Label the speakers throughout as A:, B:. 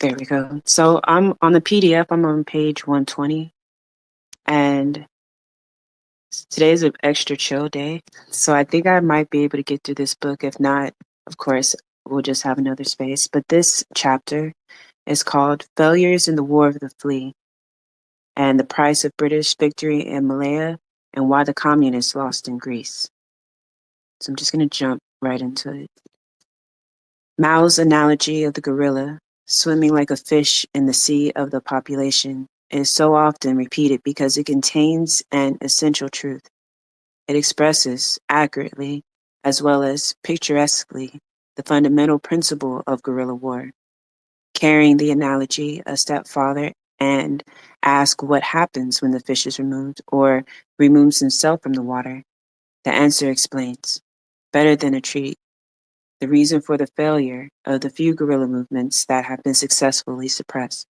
A: There we go. So I'm on the PDF, I'm on page 120, and today's an extra chill day. So I think I might be able to get through this book. If not, of course, we'll just have another space. But this chapter is called Failures in the War of the Flea and the Price of British Victory in Malaya and Why the Communists Lost in Greece. So I'm just going to jump right into it. Mao's analogy of the gorilla swimming like a fish in the sea of the population is so often repeated because it contains an essential truth. It expresses accurately, as well as picturesquely, the fundamental principle of guerrilla war. Carrying the analogy a step farther and ask what happens when the fish is removed or removes himself from the water, the answer explains, better than a treaty, the reason for the failure of the few guerrilla movements that have been successfully suppressed.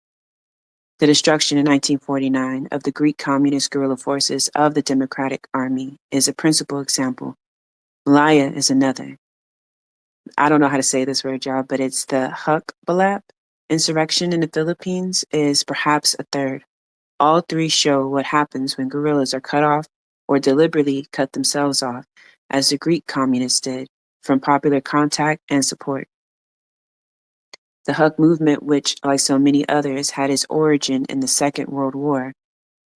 A: The destruction in 1949 of the Greek communist guerrilla forces of the Democratic Army is a principal example. Malaya is another. I don't know how to say this word, y'all, but it's the Hukbalap insurrection in the Philippines is perhaps a third. All three show what happens when guerrillas are cut off or deliberately cut themselves off, as the Greek communists did, from popular contact and support. The Huk movement, which, like so many others, had its origin in the Second World War,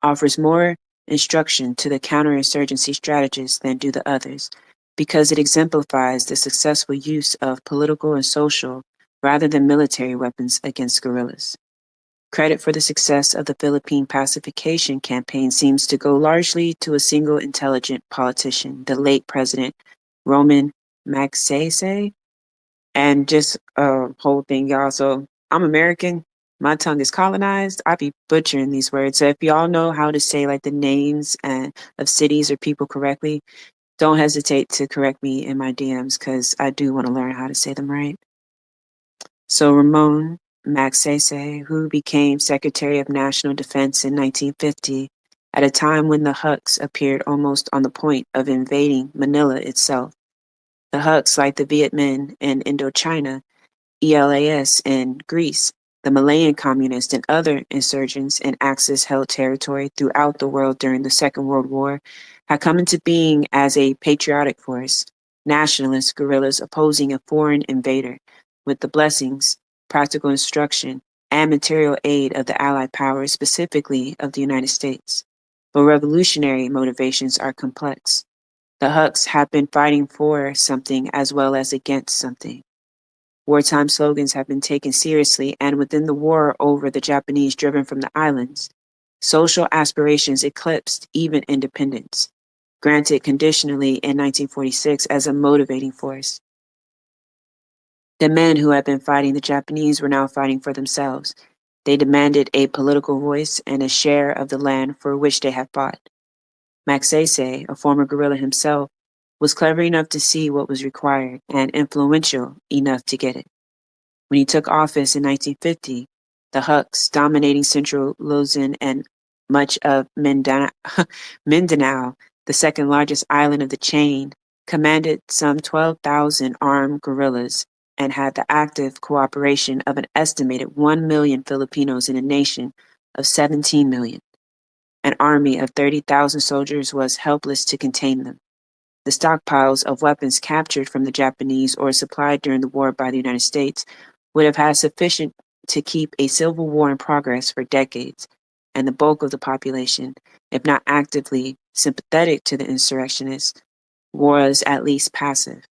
A: offers more instruction to the counterinsurgency strategists than do the others, because it exemplifies the successful use of political and social rather than military weapons against guerrillas. Credit for the success of the Philippine pacification campaign seems to go largely to a single intelligent politician, the late President Roman Magsaysay. And just whole thing, y'all. So I'm American. My tongue is colonized. I be butchering these words. So if y'all know how to say like the names and of cities or people correctly, don't hesitate to correct me in my DMs because I do want to learn how to say them right. So Ramon Magsaysay, who became Secretary of National Defense in 1950, at a time when the Huks appeared almost on the point of invading Manila itself. The Huks, like the Viet Minh in Indochina, ELAS in Greece, the Malayan communists and other insurgents in Axis-held territory throughout the world during the Second World War, had come into being as a patriotic force, nationalist guerrillas opposing a foreign invader, with the blessings, practical instruction, and material aid of the Allied powers, specifically of the United States. But revolutionary motivations are complex. The Huks have been fighting for something as well as against something. Wartime slogans have been taken seriously, and within the war over the Japanese driven from the islands, social aspirations eclipsed even independence, granted conditionally in 1946 as a motivating force. The men who had been fighting the Japanese were now fighting for themselves. They demanded a political voice and a share of the land for which they had fought. Magsaysay, a former guerrilla himself, was clever enough to see what was required and influential enough to get it. When he took office in 1950, the Huks, dominating central Luzon and much of Mindanao, the second largest island of the chain, commanded some 12,000 armed guerrillas and had the active cooperation of an estimated 1 million Filipinos in a nation of 17 million. An army of 30,000 soldiers was helpless to contain them. The stockpiles of weapons captured from the Japanese or supplied during the war by the United States would have had sufficient to keep a civil war in progress for decades, and the bulk of the population, if not actively sympathetic to the insurrectionists, was at least passive.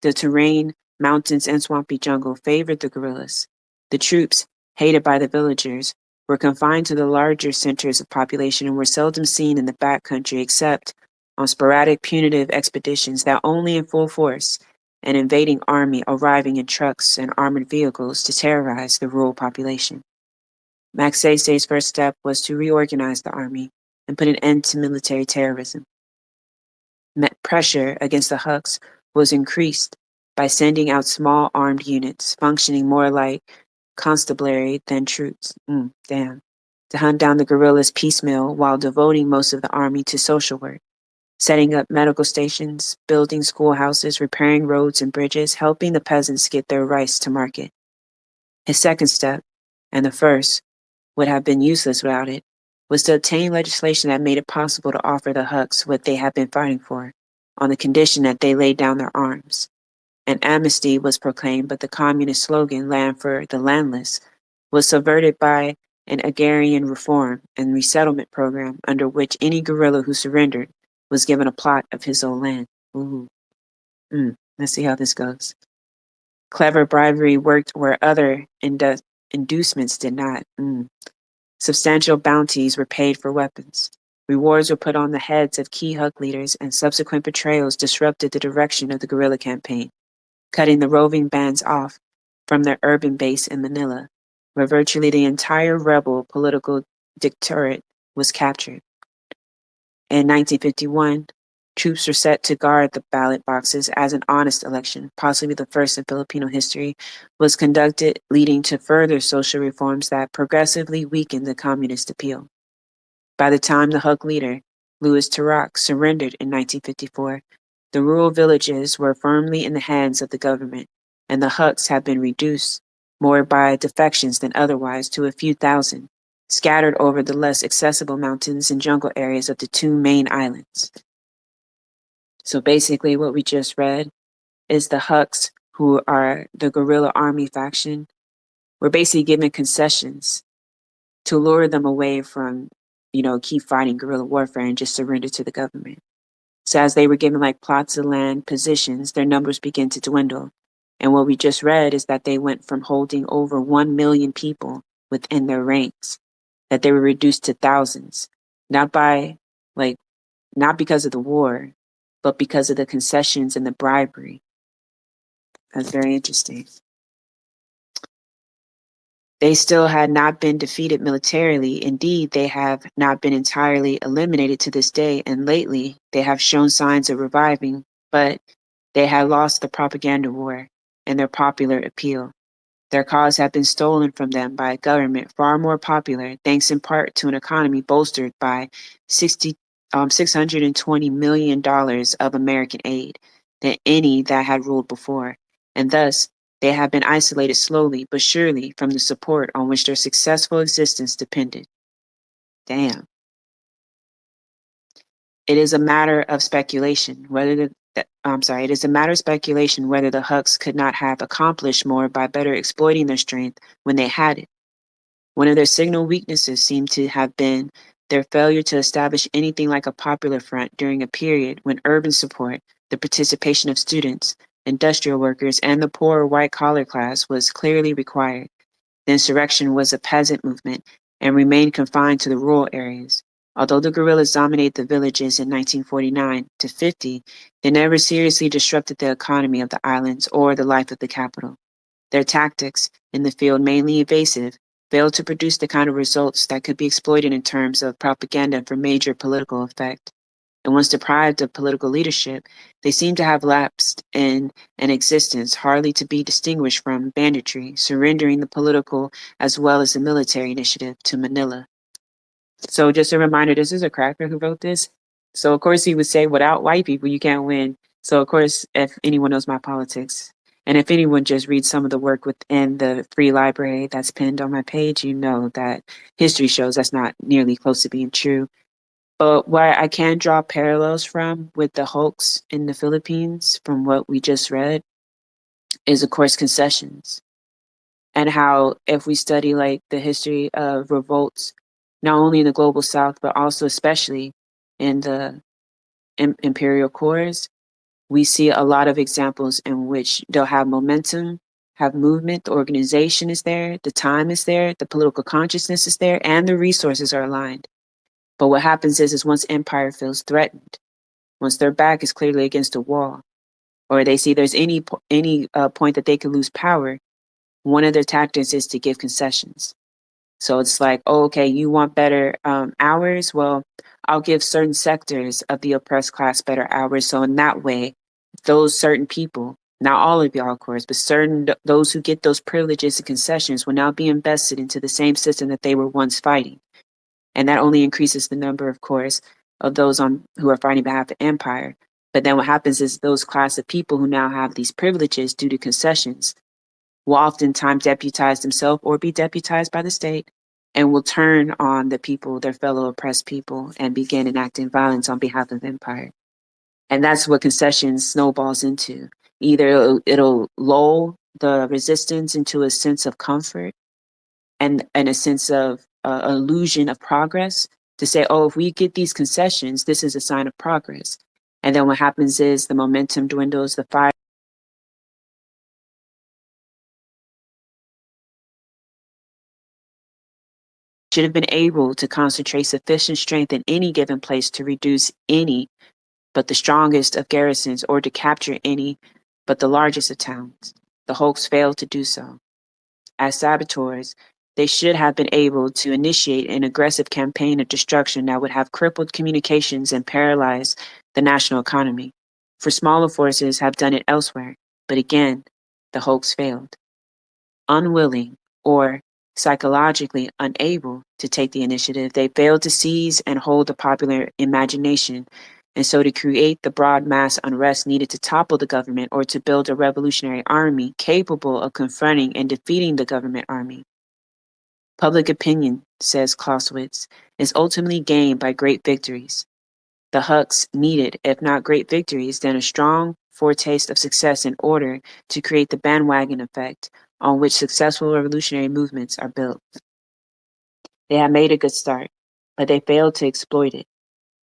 A: The terrain, mountains, and swampy jungle favored the guerrillas. The troops, hated by the villagers, were confined to the larger centers of population and were seldom seen in the back country except on sporadic punitive expeditions that only in full force, an invading army arriving in trucks and armored vehicles to terrorize the rural population. Magsaysay's first step was to reorganize the army and put an end to military terrorism. Pressure against the Huks was increased by sending out small armed units, functioning more like constabulary than troops, to hunt down the guerrillas piecemeal while devoting most of the army to social work, setting up medical stations, building schoolhouses, repairing roads and bridges, helping the peasants get their rice to market. His second step, and the first would have been useless without it, was to obtain legislation that made it possible to offer the Huks what they had been fighting for, on the condition that they laid down their arms. An amnesty was proclaimed, but the communist slogan, "Land for the Landless," was subverted by an agrarian reform and resettlement program under which any guerrilla who surrendered was given a plot of his own land. Ooh. Let's see how this goes. Clever bribery worked where other inducements did not. Substantial bounties were paid for weapons. Rewards were put on the heads of key Huk leaders, and subsequent betrayals disrupted the direction of the guerrilla campaign, cutting the roving bands off from their urban base in Manila, where virtually the entire rebel political dictatorate was captured. In 1951, troops were set to guard the ballot boxes as an honest election, possibly the first in Filipino history, was conducted, leading to further social reforms that progressively weakened the communist appeal. By the time the Huk leader, Louis Tarak, surrendered in 1954, the rural villages were firmly in the hands of the government, and the Huks had been reduced, more by defections than otherwise, to a few thousand, scattered over the less accessible mountains and jungle areas of the two main islands. So basically what we just read is the Huks, who are the guerrilla army faction, were basically given concessions to lure them away from, keep fighting guerrilla warfare and just surrender to the government. So as they were given like plots of land, positions, their numbers began to dwindle. And what we just read is that they went from holding over 1 million people within their ranks, that they were reduced to thousands, not because of the war, but because of the concessions and the bribery. That's very interesting. They still had not been defeated militarily. Indeed, they have not been entirely eliminated to this day, and lately they have shown signs of reviving, but they had lost the propaganda war and their popular appeal. Their cause had been stolen from them by a government far more popular, thanks in part to an economy bolstered by $620 million of American aid than any that had ruled before, and thus they have been isolated slowly but surely from the support on which their successful existence depended. Damn. It is a matter of speculation whether the Huks could not have accomplished more by better exploiting their strength when they had it. One of their signal weaknesses seemed to have been their failure to establish anything like a popular front during a period when urban support, the participation of students, industrial workers, and the poorer white-collar class was clearly required. The insurrection was a peasant movement and remained confined to the rural areas. Although the guerrillas dominated the villages in 1949 to 50, they never seriously disrupted the economy of the islands or the life of the capital. Their tactics, in the field mainly evasive, failed to produce the kind of results that could be exploited in terms of propaganda for major political effect. And once deprived of political leadership, they seem to have lapsed in an existence hardly to be distinguished from banditry, surrendering the political as well as the military initiative to Manila. So just a reminder, this is a cracker who wrote this. So of course he would say, without white people, you can't win. So of course, if anyone knows my politics, and if anyone just reads some of the work within the free library that's pinned on my page, you know that history shows that's not nearly close to being true. But what I can draw parallels from with the Hulks in the Philippines, from what we just read, is of course concessions. And how if we study like the history of revolts, not only in the global south, but also especially in the imperial cores, we see a lot of examples in which they'll have momentum, have movement, the organization is there, the time is there, the political consciousness is there, and the resources are aligned. But what happens is once empire feels threatened, once their back is clearly against a wall, or they see there's any point that they could lose power, one of their tactics is to give concessions. So it's like, oh, okay, you want better hours? Well, I'll give certain sectors of the oppressed class better hours. So in that way, those certain people, not all of y'all, of course, but those who get those privileges and concessions will now be invested into the same system that they were once fighting. And that only increases the number, of course, of those who are fighting behalf of empire. But then what happens is those class of people who now have these privileges due to concessions, will oftentimes deputize themselves or be deputized by the state and will turn on the people, their fellow oppressed people, and begin enacting violence on behalf of the empire. And that's what concessions snowballs into. Either it'll lull the resistance into a sense of comfort and a sense of illusion of progress to say, oh, if we get these concessions, this is a sign of progress. And then what happens is the momentum dwindles, the fire should have been able to concentrate sufficient strength in any given place to reduce any but the strongest of garrisons or to capture any but the largest of towns. The Hulks failed to do so. As saboteurs, they should have been able to initiate an aggressive campaign of destruction that would have crippled communications and paralyzed the national economy. For smaller forces have done it elsewhere, but again, the Hulks failed. Unwilling or psychologically unable to take the initiative, they failed to seize and hold the popular imagination, and so to create the broad mass unrest needed to topple the government or to build a revolutionary army capable of confronting and defeating the government army. Public opinion, says Clausewitz, is ultimately gained by great victories. The Hucks needed, if not great victories, then a strong foretaste of success in order to create the bandwagon effect on which successful revolutionary movements are built. They had made a good start, but they failed to exploit it.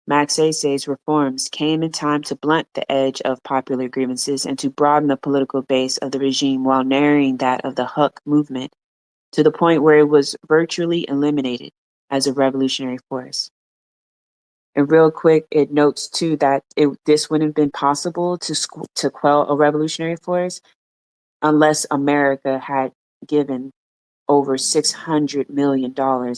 A: Magsaysay's reforms came in time to blunt the edge of popular grievances and to broaden the political base of the regime while narrowing that of the Huck movement to the point where it was virtually eliminated as a revolutionary force. And real quick, it notes too that this wouldn't have been possible to quell a revolutionary force unless America had given over $600 million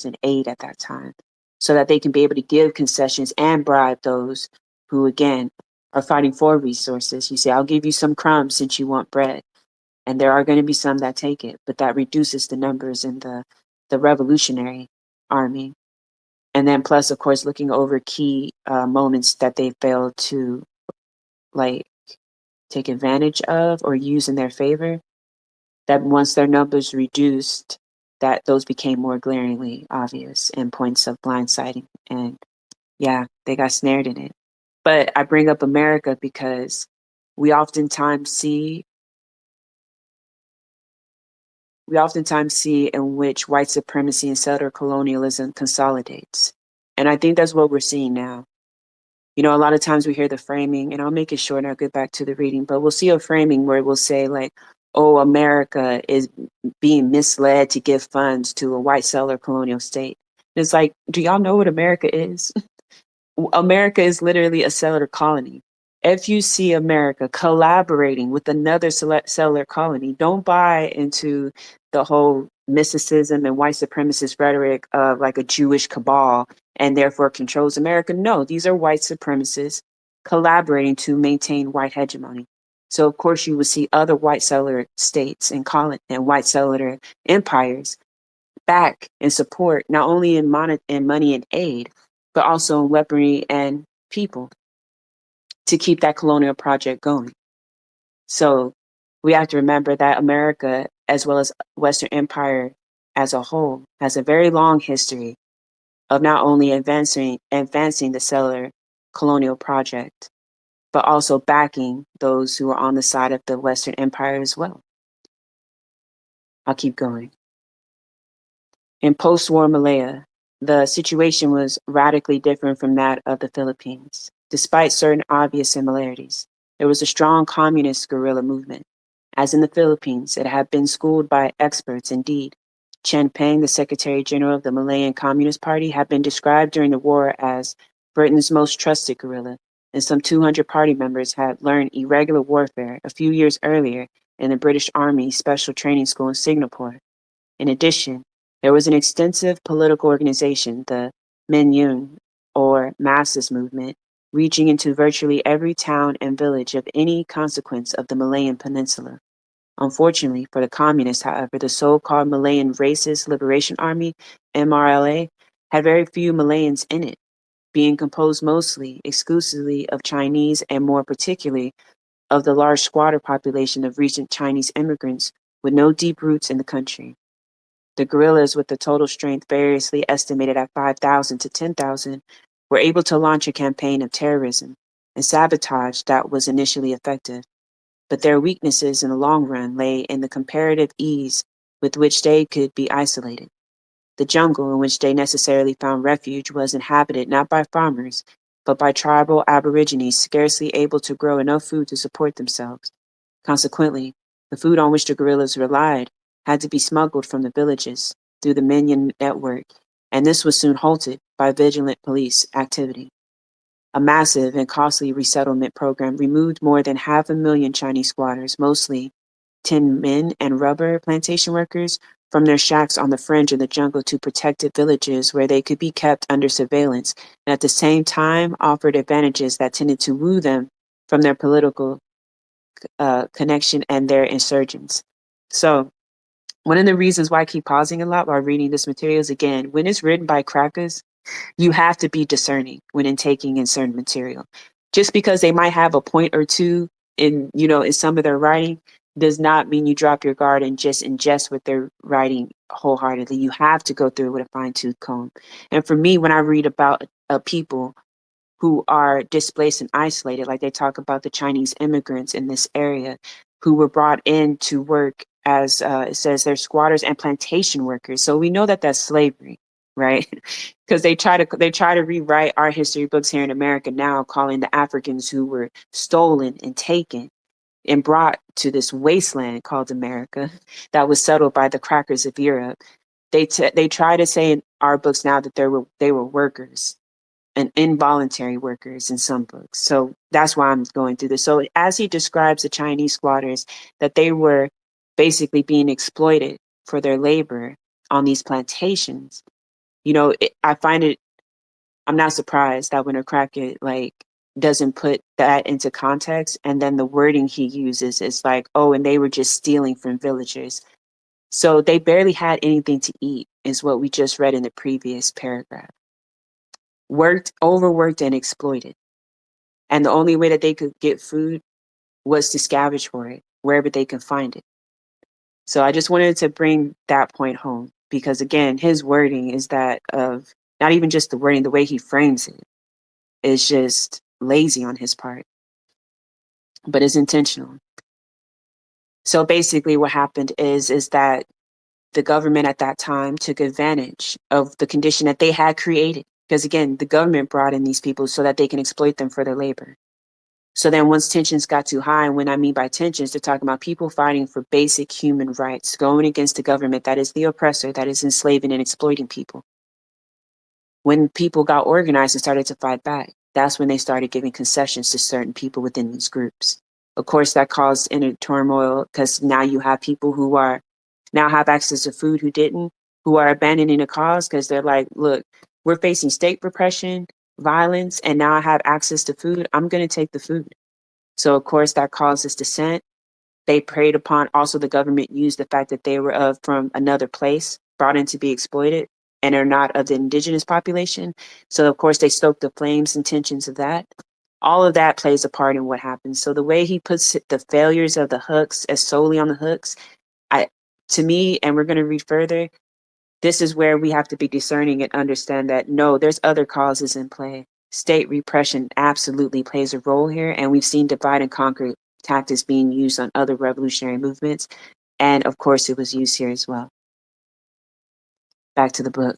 A: in aid at that time, so that they can be able to give concessions and bribe those who, again, are fighting for resources. You say, I'll give you some crumbs since you want bread. And there are going to be some that take it, but that reduces the numbers in the revolutionary army. And then plus, of course, looking over key moments that they failed to like take advantage of or use in their favor, that once their numbers reduced, that those became more glaringly obvious and points of blindsiding. And yeah, they got snared in it. But I bring up America because we oftentimes see in which white supremacy and settler colonialism consolidates. And I think that's what we're seeing now. You know, a lot of times we hear the framing, and I'll make it short and I'll get back to the reading, but we'll see a framing where it will say, like, oh, America is being misled to give funds to a white settler colonial state. And it's like, do y'all know what America is? America is literally a settler colony. If you see America collaborating with another settler colony, don't buy into the whole mysticism and white supremacist rhetoric of like a Jewish cabal and therefore controls America. No, these are white supremacists collaborating to maintain white hegemony. So of course you would see other white settler states and white settler empires back and support not only in money and aid, but also in weaponry and people to keep that colonial project going. So we have to remember that America, as well as Western Empire as a whole, has a very long history of not only advancing the settler colonial project, but also backing those who are on the side of the Western Empire as well. I'll keep going. In post-war Malaya, the situation was radically different from that of the Philippines. Despite certain obvious similarities, there was a strong communist guerrilla movement. As in the Philippines, it had been schooled by experts. Indeed, Chen Peng, the Secretary General of the Malayan Communist Party, had been described during the war as Britain's most trusted guerrilla, and some 200 party members had learned irregular warfare a few years earlier in the British Army Special Training School in Singapore. In addition, there was an extensive political organization, the Menyun, or Masses Movement, reaching into virtually every town and village of any consequence of the Malayan Peninsula. Unfortunately for the communists, however, the so-called Malayan Racist Liberation Army, MRLA, had very few Malayans in it, being composed mostly, exclusively of Chinese and more particularly of the large squatter population of recent Chinese immigrants with no deep roots in the country. The guerrillas, with a total strength variously estimated at 5,000 to 10,000, were able to launch a campaign of terrorism and sabotage that was initially effective. But their weaknesses in the long run lay in the comparative ease with which they could be isolated. The jungle in which they necessarily found refuge was inhabited not by farmers, but by tribal aborigines scarcely able to grow enough food to support themselves. Consequently, the food on which the guerrillas relied had to be smuggled from the villages through the minion network, and this was soon halted by vigilant police activity. A massive and costly resettlement program removed more than 500,000 Chinese squatters, mostly tin men and rubber plantation workers, from their shacks on the fringe of the jungle to protected villages where they could be kept under surveillance, and at the same time offered advantages that tended to woo them from their political connection and their insurgents. So, one of the reasons why I keep pausing a lot while reading this material is, again, when it's written by crackers, you have to be discerning when intaking in certain material. Just because they might have a point or two in some of their writing does not mean you drop your guard and just ingest what they're writing wholeheartedly. You have to go through it with a fine-tooth comb. And for me, when I read about a people who are displaced and isolated, like they talk about the Chinese immigrants in this area who were brought in to work as it says they're squatters and plantation workers. So we know that that's slavery, right? Because they try to rewrite our history books here in America now, calling the Africans who were stolen and taken and brought to this wasteland called America that was settled by the crackers of Europe. They try to say in our books now that they were workers and involuntary workers in some books. So that's why I'm going through this. So as he describes the Chinese squatters, that they were basically being exploited for their labor on these plantations, I find it, I'm not surprised that when a cracker doesn't put that into context, and then the wording he uses is like, oh, and they were just stealing from villagers. So they barely had anything to eat, is what we just read in the previous paragraph. Overworked, and exploited. And the only way that they could get food was to scavenge for it wherever they could find it. So I just wanted to bring that point home because, again, his wording is that of not even just the wording, the way he frames it is just lazy on his part, but is intentional. So basically what happened is that the government at that time took advantage of the condition that they had created. Because again, the government brought in these people so that they can exploit them for their labor. So then once tensions got too high, and when I mean by tensions, they're talking about people fighting for basic human rights, going against the government that is the oppressor, that is enslaving and exploiting people. When people got organized and started to fight back, that's when they started giving concessions to certain people within these groups. Of course, that caused inner turmoil because now you have people who are now have access to food who didn't, who are abandoning the cause because they're like, look, we're facing state repression, violence, and now I have access to food. I'm going to take the food. So, of course, that causes dissent. They preyed upon, also the government used the fact that they were from another place, brought in to be exploited, and are not of the indigenous population. So, of course, they stoked the flames and tensions of that. All of that plays a part in what happens. So the way he puts the failures of the hooks as solely on the hooks, to me, and we're going to read further, this is where we have to be discerning and understand that no, there's other causes in play. State repression absolutely plays a role here, and we've seen divide and conquer tactics being used on other revolutionary movements, and of course it was used here as well. Back to the book.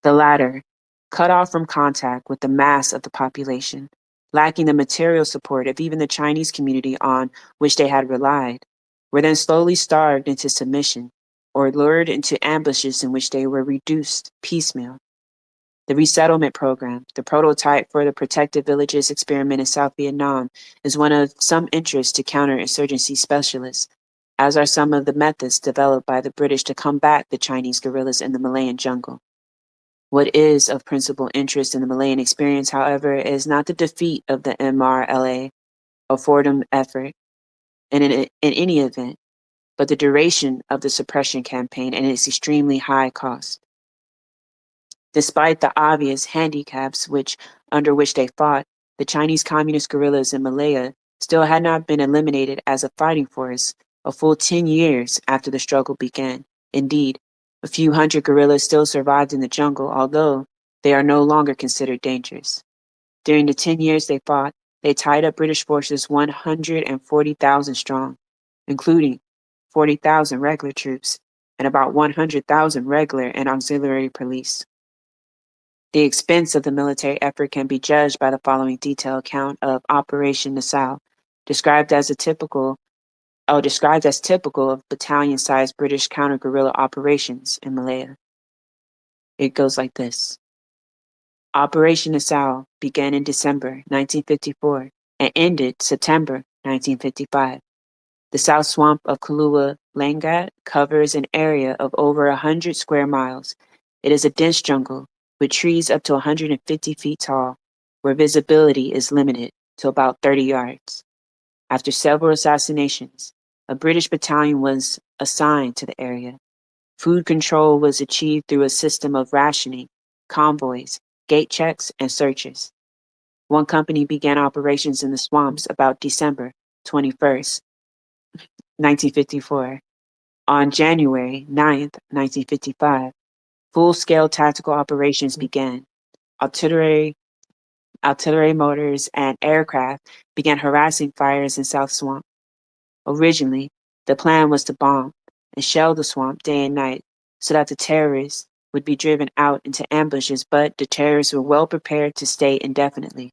A: The latter, cut off from contact with the mass of the population, lacking the material support of even the Chinese community on which they had relied, were then slowly starved into submission or lured into ambushes in which they were reduced piecemeal. The resettlement program, the prototype for the protected villages experiment in South Vietnam, is one of some interest to counterinsurgency specialists, as are some of the methods developed by the British to combat the Chinese guerrillas in the Malayan jungle. What is of principal interest in the Malayan experience, however, is not the defeat of the MRLA or Fordham effort in any event, but the duration of the suppression campaign and its extremely high cost. Despite the obvious handicaps under which they fought, the Chinese communist guerrillas in Malaya still had not been eliminated as a fighting force, a full 10 years after the struggle began. Indeed, a few hundred guerrillas still survived in the jungle, although they are no longer considered dangerous. During the 10 years they fought, they tied up British forces 140,000 strong, including 40,000 regular troops and about 100,000 regular and auxiliary police. The expense of the military effort can be judged by the following detailed account of Operation Nassau, described as typical of battalion-sized British counter-guerrilla operations in Malaya. It goes like this. Operation Nassau began in December 1954 and ended September 1955. The South Swamp of Kalua Langat covers an area of over 100 square miles. It is a dense jungle with trees up to 150 feet tall, where visibility is limited to about 30 yards. After several assassinations, a British battalion was assigned to the area. Food control was achieved through a system of rationing, convoys, gate checks, and searches. One company began operations in the swamps about December 21st, 1954. On January 9th, 1955, full-scale tactical operations began. Artillery motors and aircraft began harassing fires in South Swamp. Originally, the plan was to bomb and shell the swamp day and night so that the terrorists would be driven out into ambushes, but the terrorists were well prepared to stay indefinitely.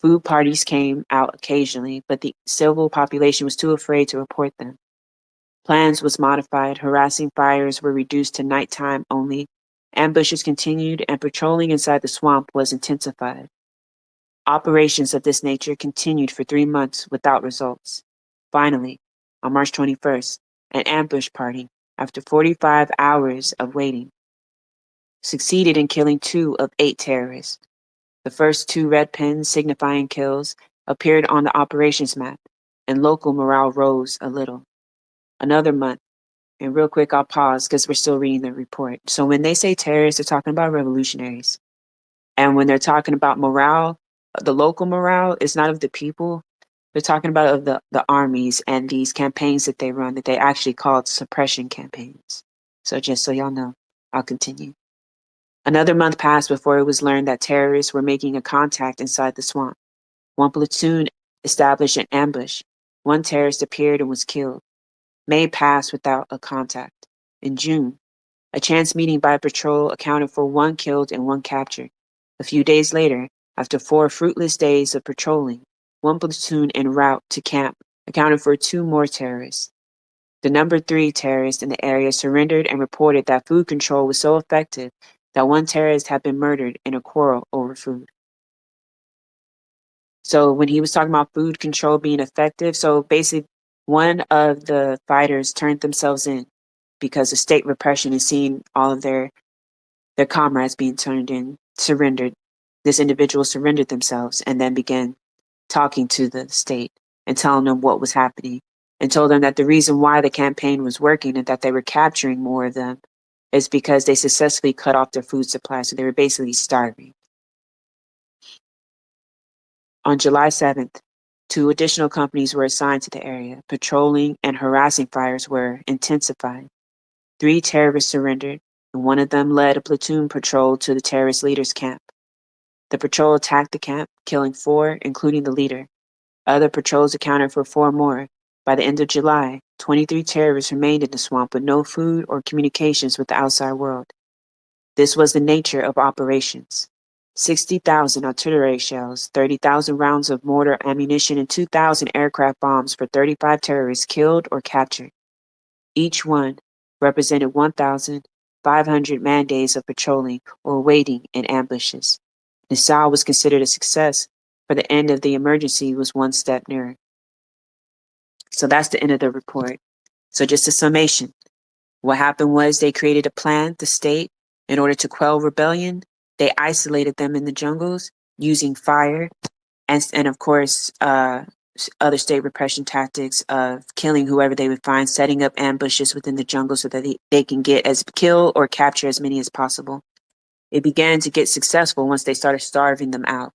A: Food parties came out occasionally, but the civil population was too afraid to report them. Plans was modified, harassing fires were reduced to nighttime only, ambushes continued, and patrolling inside the swamp was intensified. Operations of this nature continued for 3 months without results. Finally, on March 21st, an ambush party, after 45 hours of waiting, succeeded in killing 2 of 8 terrorists. The first 2 red pins signifying kills appeared on the operations map, and local morale rose a little. Another month, and real quick, I'll pause because we're still reading the report. So when they say terrorists, they're talking about revolutionaries. And when they're talking about morale, the local morale is not of the people. They're talking about of the armies and these campaigns that they run that they actually called suppression campaigns. So just so y'all know, I'll continue. Another month passed before it was learned that terrorists were making a contact inside the swamp. One platoon established an ambush. One terrorist appeared and was killed. May passed without a contact. In June, a chance meeting by a patrol accounted for 1 killed and 1 captured. A few days later, after 4 fruitless days of patrolling, 1 platoon en route to camp accounted for 2 more terrorists. The number 3 terrorist in the area surrendered and reported that food control was so effective that 1 terrorist had been murdered in a quarrel over food. So when he was talking about food control being effective, so basically one of the fighters turned themselves in because of state repression and seeing all of their comrades being turned in, surrendered. This individual surrendered themselves and then began talking to the state and telling them what was happening and told them that the reason why the campaign was working and that they were capturing more of them is because they successfully cut off their food supply. So they were basically starving. On July 7th, 2 additional companies were assigned to the area. Patrolling and harassing fires were intensified. 3 terrorists surrendered, and one of them led a platoon patrol to the terrorist leader's camp. The patrol attacked the camp, killing 4, including the leader. Other patrols accounted for 4 more. By the end of July, 23 terrorists remained in the swamp with no food or communications with the outside world. This was the nature of operations. 60,000 artillery shells, 30,000 rounds of mortar ammunition, and 2,000 aircraft bombs for 35 terrorists killed or captured. Each one represented 1,500 man-days of patrolling or waiting in ambushes. Nassau was considered a success, for the end of the emergency was 1 step nearer. So that's the end of the report. So just a summation. What happened was they created a plan, the state, in order to quell rebellion. They isolated them in the jungles using fire and of course, other state repression tactics of killing whoever they would find, setting up ambushes within the jungle so that they can kill or capture as many as possible. It began to get successful once they started starving them out.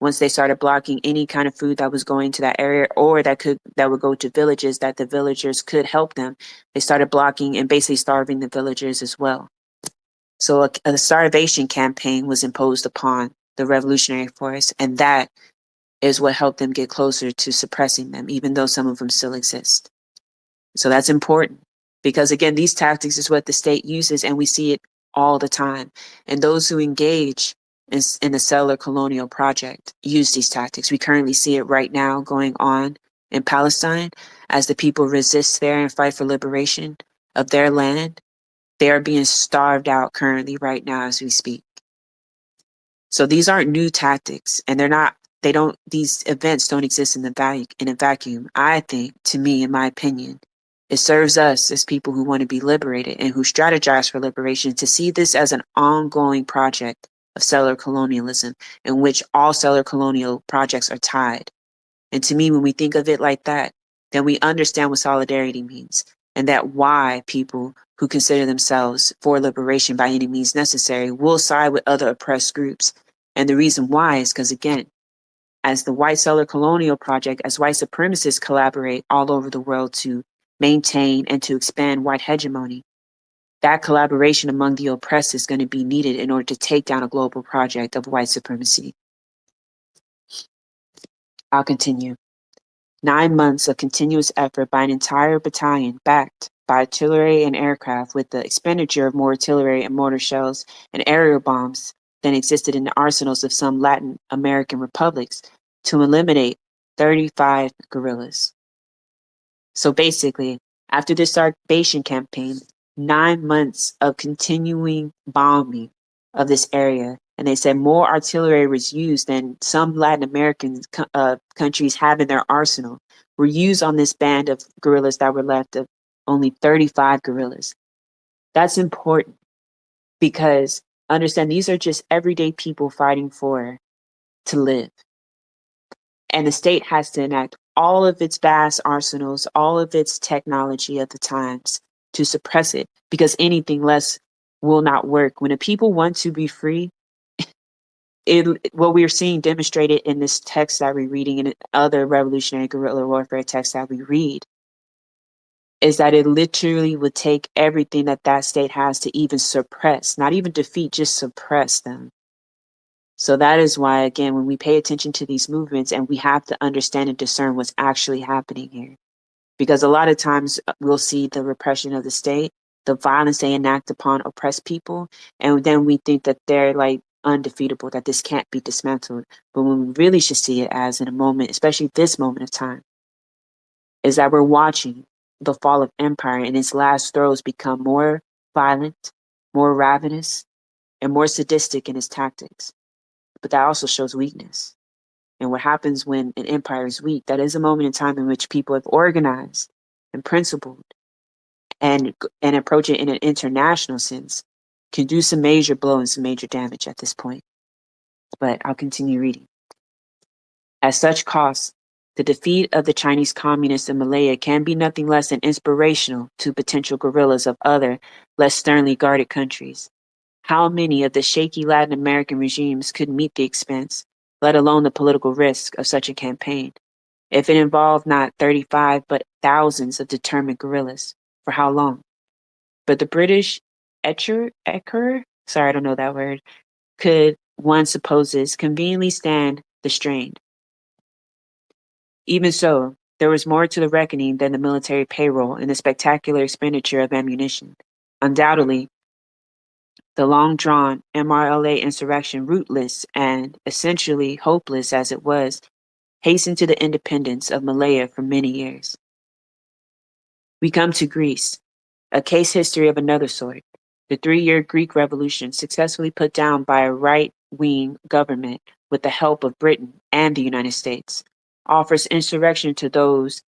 A: once they started blocking any kind of food that was going to that area or that would go to villages that the villagers could help them, they started blocking and basically starving the villagers as well. So a starvation campaign was imposed upon the revolutionary force, and that is what helped them get closer to suppressing them, even though some of them still exist. So that's important because, again, these tactics is what the state uses, and we see it all the time. And those who engage in the settler colonial project use these tactics. We currently see it right now going on in Palestine as the people resist there and fight for liberation of their land. They are being starved out currently right now as we speak. So these aren't new tactics, and these events don't exist in a vacuum. I think, to me, in my opinion, it serves us as people who want to be liberated and who strategize for liberation to see this as an ongoing project of settler colonialism in which all settler colonial projects are tied. And to me, when we think of it like that, then we understand what solidarity means, and that why people who consider themselves for liberation by any means necessary will side with other oppressed groups. And the reason why is because, again, as the white settler colonial project, as white supremacists collaborate all over the world to maintain and to expand white hegemony, that collaboration among the oppressed is going to be needed in order to take down a global project of white supremacy. I'll continue. 9 months of continuous effort by an entire battalion backed by artillery and aircraft with the expenditure of more artillery and mortar shells and aerial bombs than existed in the arsenals of some Latin American republics to eliminate 35 guerrillas. So basically, after this starvation campaign, 9 months of continuing bombing of this area, and they said more artillery was used than some Latin American countries have in their arsenal, were used on this band of guerrillas that were left of only 35 guerrillas. That's important because understand these are just everyday people fighting to live. And the state has to enact all of its vast arsenals, all of its technology of the times to suppress it, because anything less will not work. When the people want to be free, what we're seeing demonstrated in this text that we're reading and other revolutionary guerrilla warfare texts that we read is that it literally would take everything that state has to even suppress, not even defeat, just suppress them. So that is why, again, when we pay attention to these movements and we have to understand and discern what's actually happening here, because a lot of times we'll see the repression of the state, the violence they enact upon oppressed people, and then we think that they're like undefeatable, that this can't be dismantled. But when we really should see it as in a moment, especially this moment of time, is that we're watching the fall of empire and its last throes become more violent, more ravenous, and more sadistic in its tactics. But that also shows weakness. And what happens when an empire is weak, that is a moment in time in which people have organized and principled and approach it in an international sense, can do some major blow and some major damage at this point. But I'll continue reading. At such cost, the defeat of the Chinese communists in Malaya can be nothing less than inspirational to potential guerrillas of other, less sternly guarded countries. How many of the shaky Latin American regimes could meet the expense, let alone the political risk of such a campaign, if it involved not 35 but thousands of determined guerrillas? For how long? But the British sorry, I don't know that word, could, one supposes, conveniently stand the strain. Even so, there was more to the reckoning than the military payroll and the spectacular expenditure of ammunition. Undoubtedly, the long-drawn MRLA insurrection, rootless and essentially hopeless as it was, hastened to the independence of Malaya for many years. We come to Greece, a case history of another sort. The 3-year Greek Revolution, successfully put down by a right-wing government with the help of Britain and the United States, offers instruction to those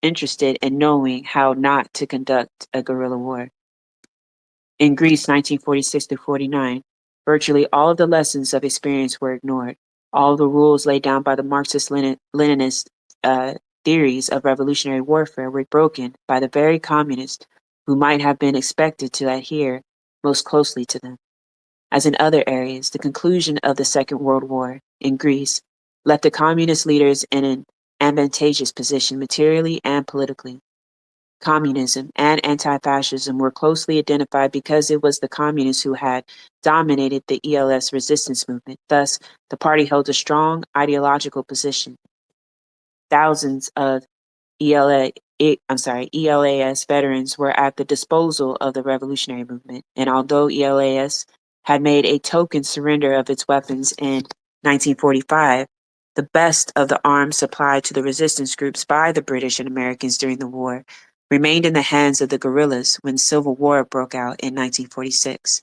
A: interested in knowing how not to conduct a guerrilla war. In Greece, 1946 to 49, virtually all of the lessons of experience were ignored. All the rules laid down by the Marxist-Leninist theories of revolutionary warfare were broken by the very communists who might have been expected to adhere most closely to them. As in other areas, the conclusion of the Second World War in Greece left the communist leaders in an advantageous position materially and politically. Communism and anti-fascism were closely identified because it was the communists who had dominated the ELS resistance movement. Thus, the party held a strong ideological position. Thousands of ELAS veterans were at the disposal of the revolutionary movement, and although ELAS had made a token surrender of its weapons in 1945, the best of the arms supplied to the resistance groups by the British and Americans during the war remained in the hands of the guerrillas when civil war broke out in 1946.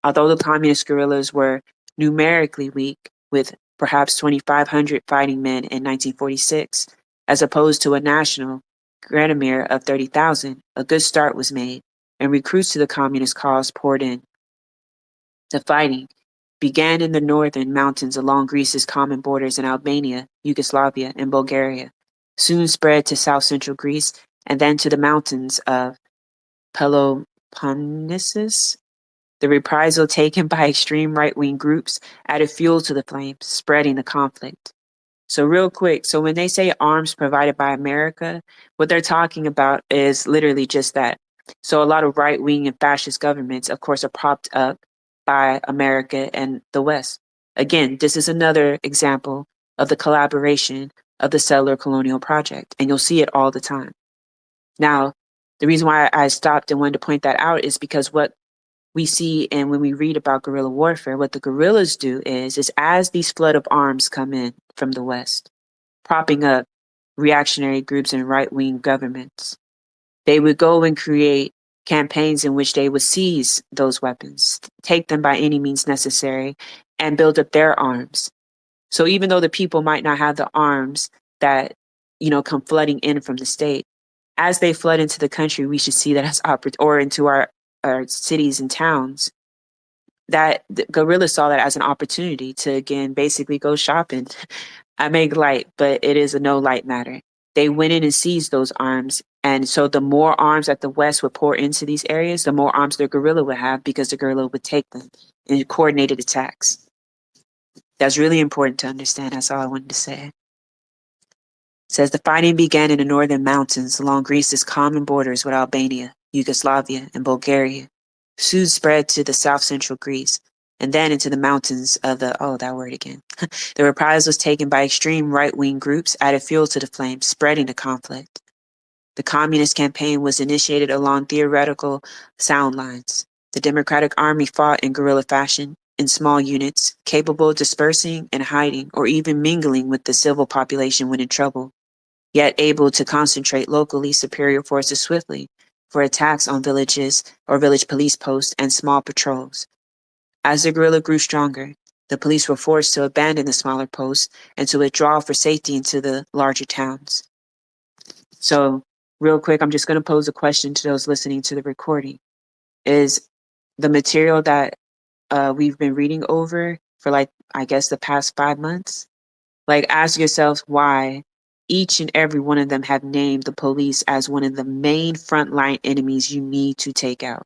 A: Although the communist guerrillas were numerically weak, with perhaps 2,500 fighting men in 1946, as opposed to a national grenadier of 30,000, a good start was made, and recruits to the communist cause poured in. The fighting began in the northern mountains along Greece's common borders in Albania, Yugoslavia, and Bulgaria, soon spread to south-central Greece, and then to the mountains of Peloponnesus. The reprisal taken by extreme right-wing groups added fuel to the flames, spreading the conflict. So real quick, so when they say arms provided by America, what they're talking about is literally just that. So a lot of right-wing and fascist governments, of course, are propped up by America and the West. Again, this is another example of the collaboration of the settler colonial project, and you'll see it all the time. Now, the reason why I stopped and wanted to point that out is because what we see and when we read about guerrilla warfare, what the guerrillas do is as these flood of arms come in from the West, propping up reactionary groups and right-wing governments, they would go and create campaigns in which they would seize those weapons, take them by any means necessary, and build up their arms. So even though the people might not have the arms that, come flooding in from the state, as they flood into the country, we should see that as or into our cities and towns, that the guerrillas saw that as an opportunity to, again, basically go shopping. I make light, but it is a no light matter. They went in and seized those arms. And so the more arms that the West would pour into these areas, the more arms the guerrilla would have because the guerrilla would take them in coordinated attacks. That's really important to understand. That's all I wanted to say. It says the fighting began in the northern mountains along Greece's common borders with Albania, Yugoslavia, and Bulgaria. Soon spread to the south-central Greece, and then into the mountains of that word again. The reprisal was taken by extreme right-wing groups, added fuel to the flames, spreading the conflict. The communist campaign was initiated along theoretical sound lines. The Democratic Army fought in guerrilla fashion, in small units, capable of dispersing and hiding or even mingling with the civil population when in trouble, yet able to concentrate locally superior forces swiftly for attacks on villages or village police posts and small patrols. As the guerrilla grew stronger, the police were forced to abandon the smaller posts and to withdraw for safety into the larger towns. So, real quick, I'm just going to pose a question to those listening to the recording. Is the material that we've been reading over for the past 5 months, ask yourselves why each and every one of them have named the police as one of the main frontline enemies you need to take out.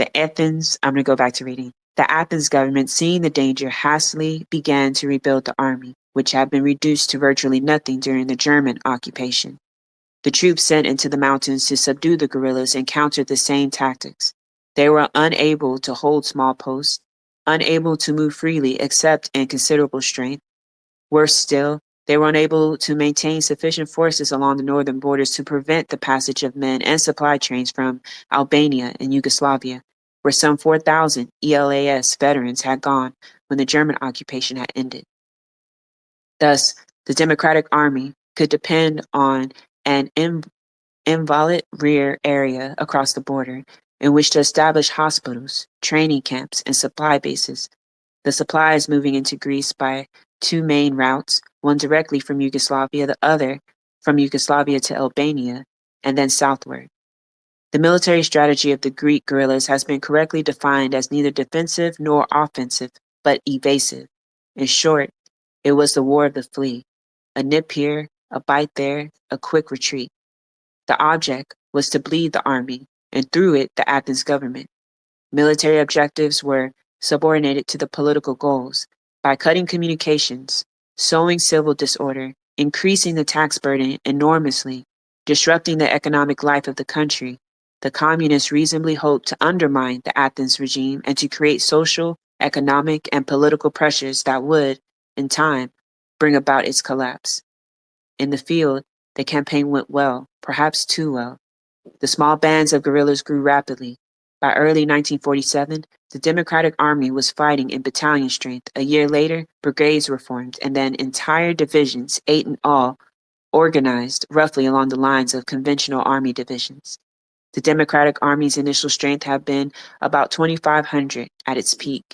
A: I'm going to go back to reading. The Athens government, seeing the danger, hastily began to rebuild the army, which had been reduced to virtually nothing during the German occupation. The troops sent into the mountains to subdue the guerrillas encountered the same tactics. They were unable to hold small posts, unable to move freely except in considerable strength. Worse still, they were unable to maintain sufficient forces along the northern borders to prevent the passage of men and supply trains from Albania and Yugoslavia, where some 4,000 ELAS veterans had gone when the German occupation had ended. Thus, the Democratic Army could depend on an invalid rear area across the border in which to establish hospitals, training camps, and supply bases. The supplies moving into Greece by two main routes, one directly from Yugoslavia, the other from Yugoslavia to Albania, and then southward. The military strategy of the Greek guerrillas has been correctly defined as neither defensive nor offensive, but evasive. In short, it was the war of the flea, a nip here, a bite there, a quick retreat. The object was to bleed the army, and through it, the Athens government. Military objectives were subordinated to the political goals by cutting communications, sowing civil disorder, increasing the tax burden enormously, disrupting the economic life of the country. The communists reasonably hoped to undermine the Athens regime and to create social, economic, and political pressures that would, in time, bring about its collapse. In the field, the campaign went well, perhaps too well. The small bands of guerrillas grew rapidly. By early 1947, the Democratic Army was fighting in battalion strength. A year later, brigades were formed, and then entire divisions, 8 in all, organized roughly along the lines of conventional army divisions. The Democratic Army's initial strength had been about 2,500 at its peak.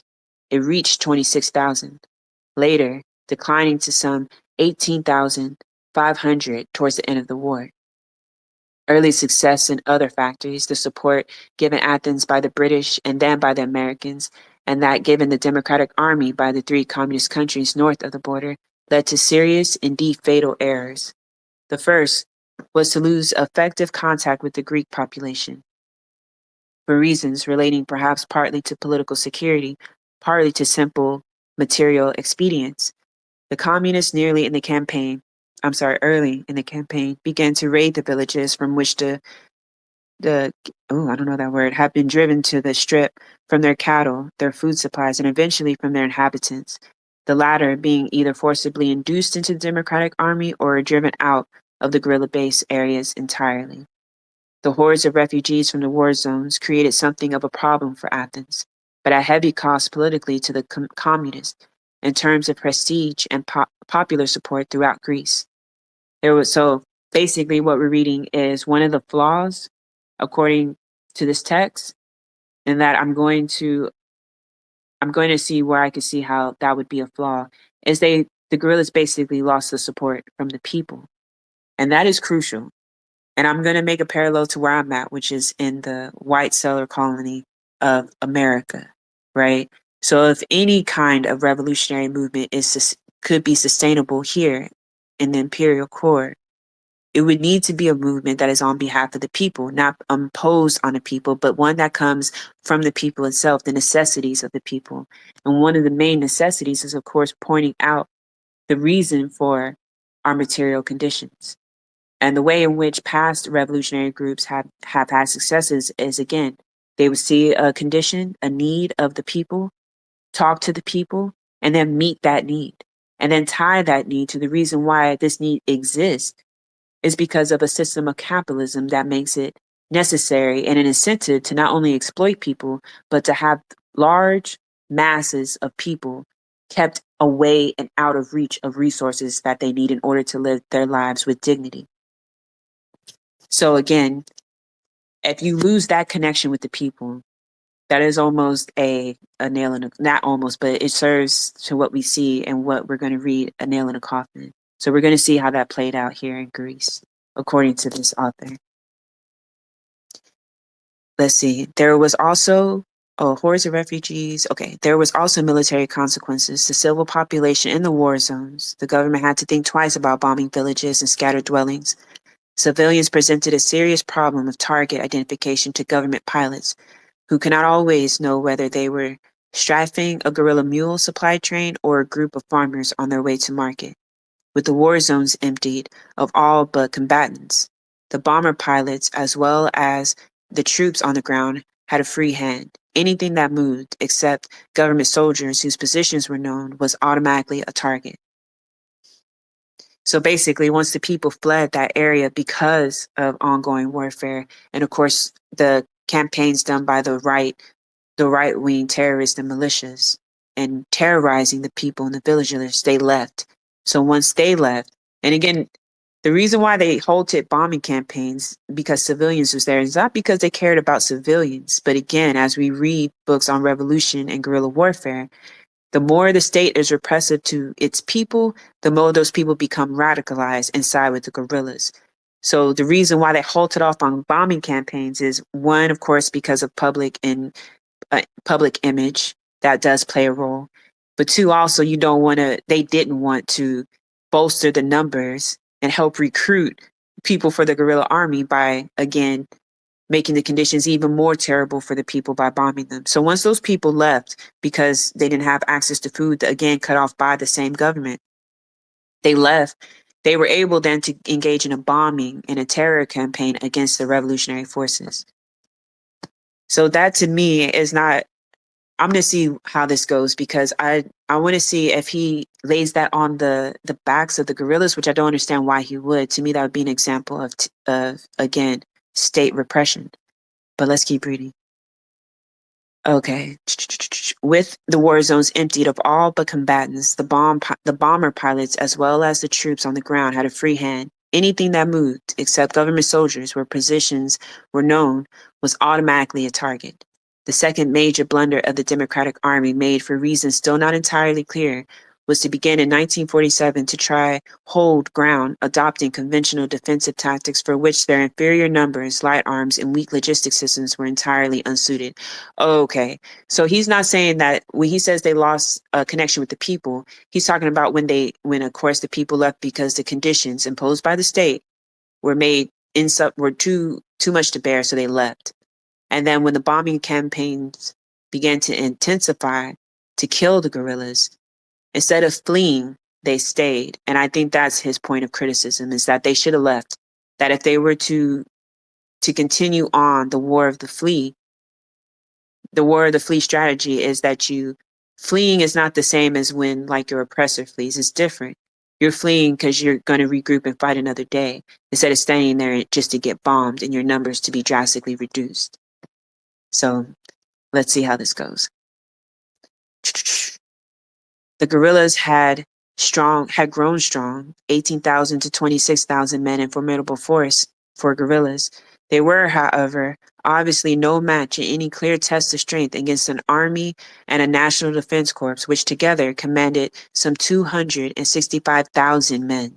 A: It reached 26,000, later declining to some 18,500 towards the end of the war. Early success in other factories, the support given Athens by the British and then by the Americans, and that given the Democratic Army by the three communist countries north of the border, led to serious, indeed fatal errors. The first was to lose effective contact with the Greek population, for reasons relating perhaps partly to political security, partly to simple material expedience. The communists early in the campaign, began to raid the villages from which I don't know that word, have been driven to the strip from their cattle, their food supplies, and eventually from their inhabitants, the latter being either forcibly induced into the Democratic Army or driven out of the guerrilla base areas entirely. The hordes of refugees from the war zones created something of a problem for Athens, but at heavy cost politically to the communists in terms of prestige and popular support throughout Greece. So basically what we're reading is one of the flaws, according to this text, and that I'm going to see where I can see how that would be a flaw, is the guerrillas basically lost the support from the people. And that is crucial. And I'm going to make a parallel to where I'm at, which is in the white settler colony of America, right? So if any kind of revolutionary movement could be sustainable here in the imperial core, it would need to be a movement that is on behalf of the people, not imposed on the people, but one that comes from the people itself, the necessities of the people. And one of the main necessities is, of course, pointing out the reason for our material conditions. And the way in which past revolutionary groups have had successes is, again, they would see a condition, a need of the people, talk to the people, and then meet that need. And then tie that need to the reason why this need exists is because of a system of capitalism that makes it necessary and an incentive to not only exploit people, but to have large masses of people kept away and out of reach of resources that they need in order to live their lives with dignity. So again, if you lose that connection with the people, that is almost a nail in a, not almost, but it serves to what we see and what we're going to read, a nail in a coffin. So we're going to see how that played out here in Greece, according to this author. Let's see. There was also hordes of refugees. Okay. There was also military consequences. The civil population in the war zones. The government had to think twice about bombing villages and scattered dwellings. Civilians presented a serious problem of target identification to government pilots, who could not always know whether they were strafing a guerrilla mule supply train or a group of farmers on their way to market. With the war zones emptied of all but combatants, the bomber pilots, as well as the troops on the ground, had a free hand. Anything that moved, except government soldiers whose positions were known, was automatically a target. So basically, once the people fled that area because of ongoing warfare, and of course the campaigns done by the right-wing terrorists and militias, and terrorizing the people and the villagers, they left. So once they left, and again, the reason why they halted bombing campaigns because civilians was there is not because they cared about civilians, but again, as we read books on revolution and guerrilla warfare, the more the state is repressive to its people, the more those people become radicalized and side with the guerrillas. So the reason why they halted off on bombing campaigns is, one, of course, because of public image that does play a role. But two, also, they didn't want to bolster the numbers and help recruit people for the guerrilla army by, again, making the conditions even more terrible for the people by bombing them. So once those people left because they didn't have access to food, again cut off by the same government, they left. They were able then to engage in a bombing and a terror campaign against the revolutionary forces. So that to me is not, I'm going to see how this goes, because I want to see if he lays that on the backs of the guerrillas, which I don't understand why he would. To me, that would be an example of again, state repression. But let's keep reading. Okay. With the war zones emptied of all but combatants, the bomber pilots as well as the troops on the ground had a free hand. Anything that moved, except government soldiers where positions were known, was automatically a target. The second major blunder of the Democratic Army, made for reasons still not entirely clear, was to begin in 1947 to try hold ground, adopting conventional defensive tactics for which their inferior numbers, light arms, and weak logistic systems were entirely unsuited. Okay, so he's not saying that when he says they lost a connection with the people, he's talking about when of course the people left because the conditions imposed by the state were were too much to bear, so they left. And then when the bombing campaigns began to intensify to kill the guerrillas, instead of fleeing, they stayed. And I think that's his point of criticism, is that they should have left. That if they were to continue on the war of the Flea strategy is that fleeing is not the same as when like your oppressor flees. It's different. You're fleeing because you're going to regroup and fight another day instead of staying there just to get bombed and your numbers to be drastically reduced. So let's see how this goes. The guerrillas had grown strong, 18,000 to 26,000 men in formidable force for guerrillas. They were, however, obviously no match in any clear test of strength against an army and a national defense corps, which together commanded some 265,000 men,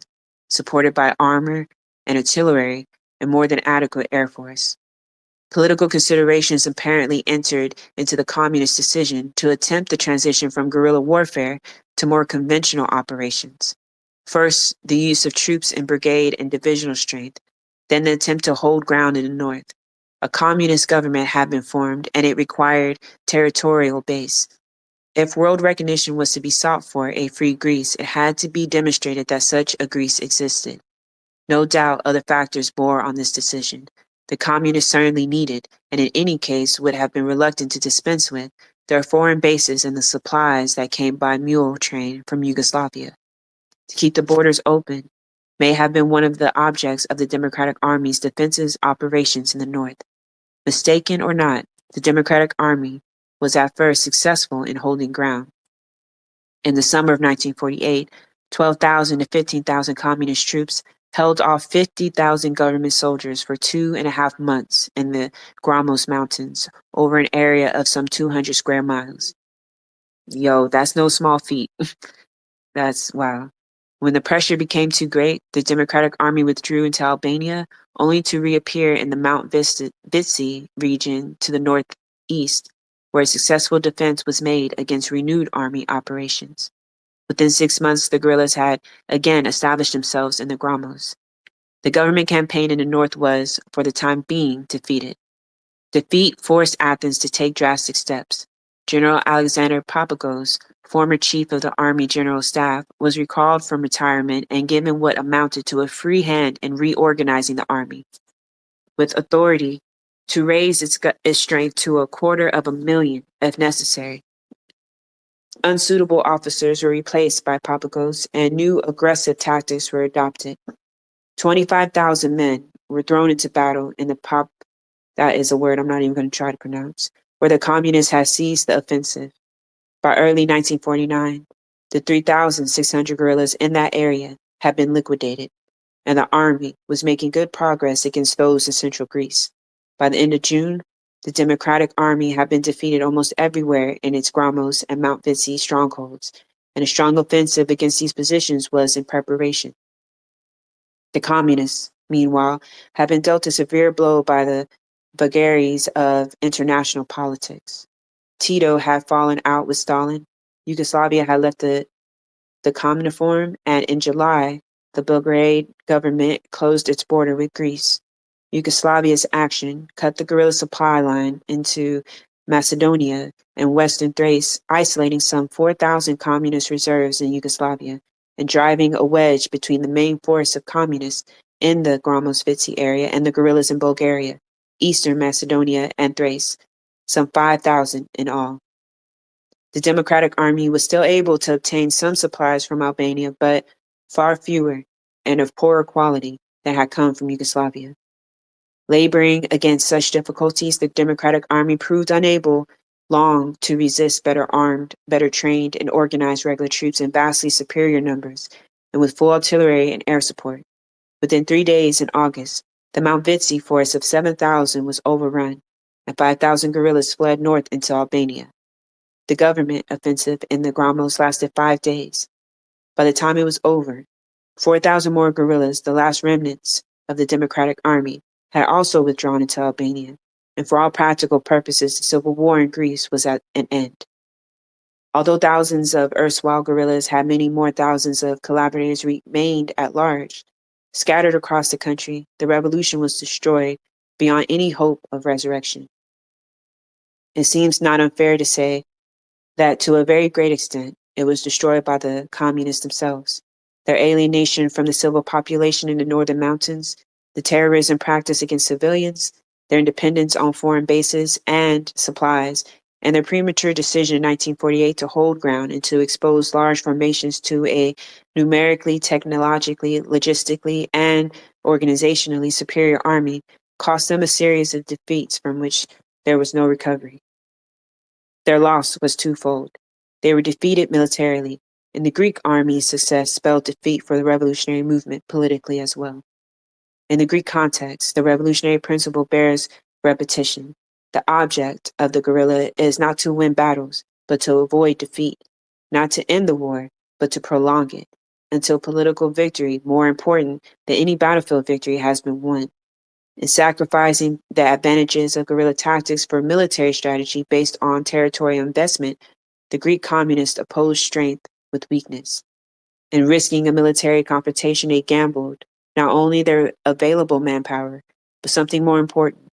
A: supported by armor and artillery and more than adequate air force. Political considerations apparently entered into the communist decision to attempt the transition from guerrilla warfare to more conventional operations. First, the use of troops in brigade and divisional strength, then the attempt to hold ground in the north. A communist government had been formed, and it required territorial base. If world recognition was to be sought for a free Greece, it had to be demonstrated that such a Greece existed. No doubt other factors bore on this decision. The communists certainly needed, and in any case would have been reluctant to dispense with, their foreign bases and the supplies that came by mule train from Yugoslavia. To keep the borders open may have been one of the objects of the Democratic Army's defensive operations in the north. Mistaken or not, the Democratic Army was at first successful in holding ground. In the summer of 1948, 12,000 to 15,000 communist troops held off 50,000 government soldiers for 2.5 months in the Gramos Mountains over an area of some 200 square miles. Yo, that's no small feat. That's wow. When the pressure became too great, the Democratic Army withdrew into Albania, only to reappear in the Mount Vitsi region to the northeast, where a successful defense was made against renewed army operations. Within 6 months, the guerrillas had again established themselves in the Gramos. The government campaign in the north was, for the time being, defeated. Defeat forced Athens to take drastic steps. General Alexander Papagos, former chief of the Army General Staff, was recalled from retirement and given what amounted to a free hand in reorganizing the army, with authority to raise its strength to 250,000 if necessary. Unsuitable officers were replaced by Papagos, and new aggressive tactics were adopted. 25,000 men were thrown into battle in the that is a word I'm not even going to try to pronounce, where the communists had seized the offensive. By early 1949, the 3,600 guerrillas in that area had been liquidated, and the army was making good progress against those in central Greece. By the end of June, the Democratic Army had been defeated almost everywhere in its Gramos and Mount Vitsi strongholds, and a strong offensive against these positions was in preparation. The communists, meanwhile, had been dealt a severe blow by the vagaries of international politics. Tito had fallen out with Stalin. Yugoslavia had left the Communiform, and in July, the Belgrade government closed its border with Greece. Yugoslavia's action cut the guerrilla supply line into Macedonia and western Thrace, isolating some 4,000 communist reserves in Yugoslavia and driving a wedge between the main force of communists in the Gromosvici area and the guerrillas in Bulgaria, eastern Macedonia, and Thrace, some 5,000 in all. The Democratic Army was still able to obtain some supplies from Albania, but far fewer and of poorer quality than had come from Yugoslavia. Laboring against such difficulties, the Democratic Army proved unable long to resist better armed, better trained, and organized regular troops in vastly superior numbers, and with full artillery and air support. Within 3 days in August, the Mount Vitzi force of 7,000 was overrun, and 5,000 guerrillas fled north into Albania. The government offensive in the Gromos lasted 5 days. By the time it was over, 4,000 more guerrillas, the last remnants of the Democratic Army, had also withdrawn into Albania, and for all practical purposes, the civil war in Greece was at an end. Although thousands of erstwhile guerrillas had many more thousands of collaborators remained at large, scattered across the country, the revolution was destroyed beyond any hope of resurrection. It seems not unfair to say that to a very great extent, it was destroyed by the communists themselves. Their alienation from the civil population in the northern mountains, the terrorism practiced against civilians, their dependence on foreign bases and supplies, and their premature decision in 1948 to hold ground and to expose large formations to a numerically, technologically, logistically, and organizationally superior army cost them a series of defeats from which there was no recovery. Their loss was twofold. They were defeated militarily, and the Greek army's success spelled defeat for the revolutionary movement politically as well. In the Greek context, the revolutionary principle bears repetition. The object of the guerrilla is not to win battles, but to avoid defeat, not to end the war, but to prolong it, until political victory, more important than any battlefield victory, has been won. In sacrificing the advantages of guerrilla tactics for military strategy based on territorial investment, the Greek communists opposed strength with weakness. In risking a military confrontation, they gambled not only their available manpower, but something more important,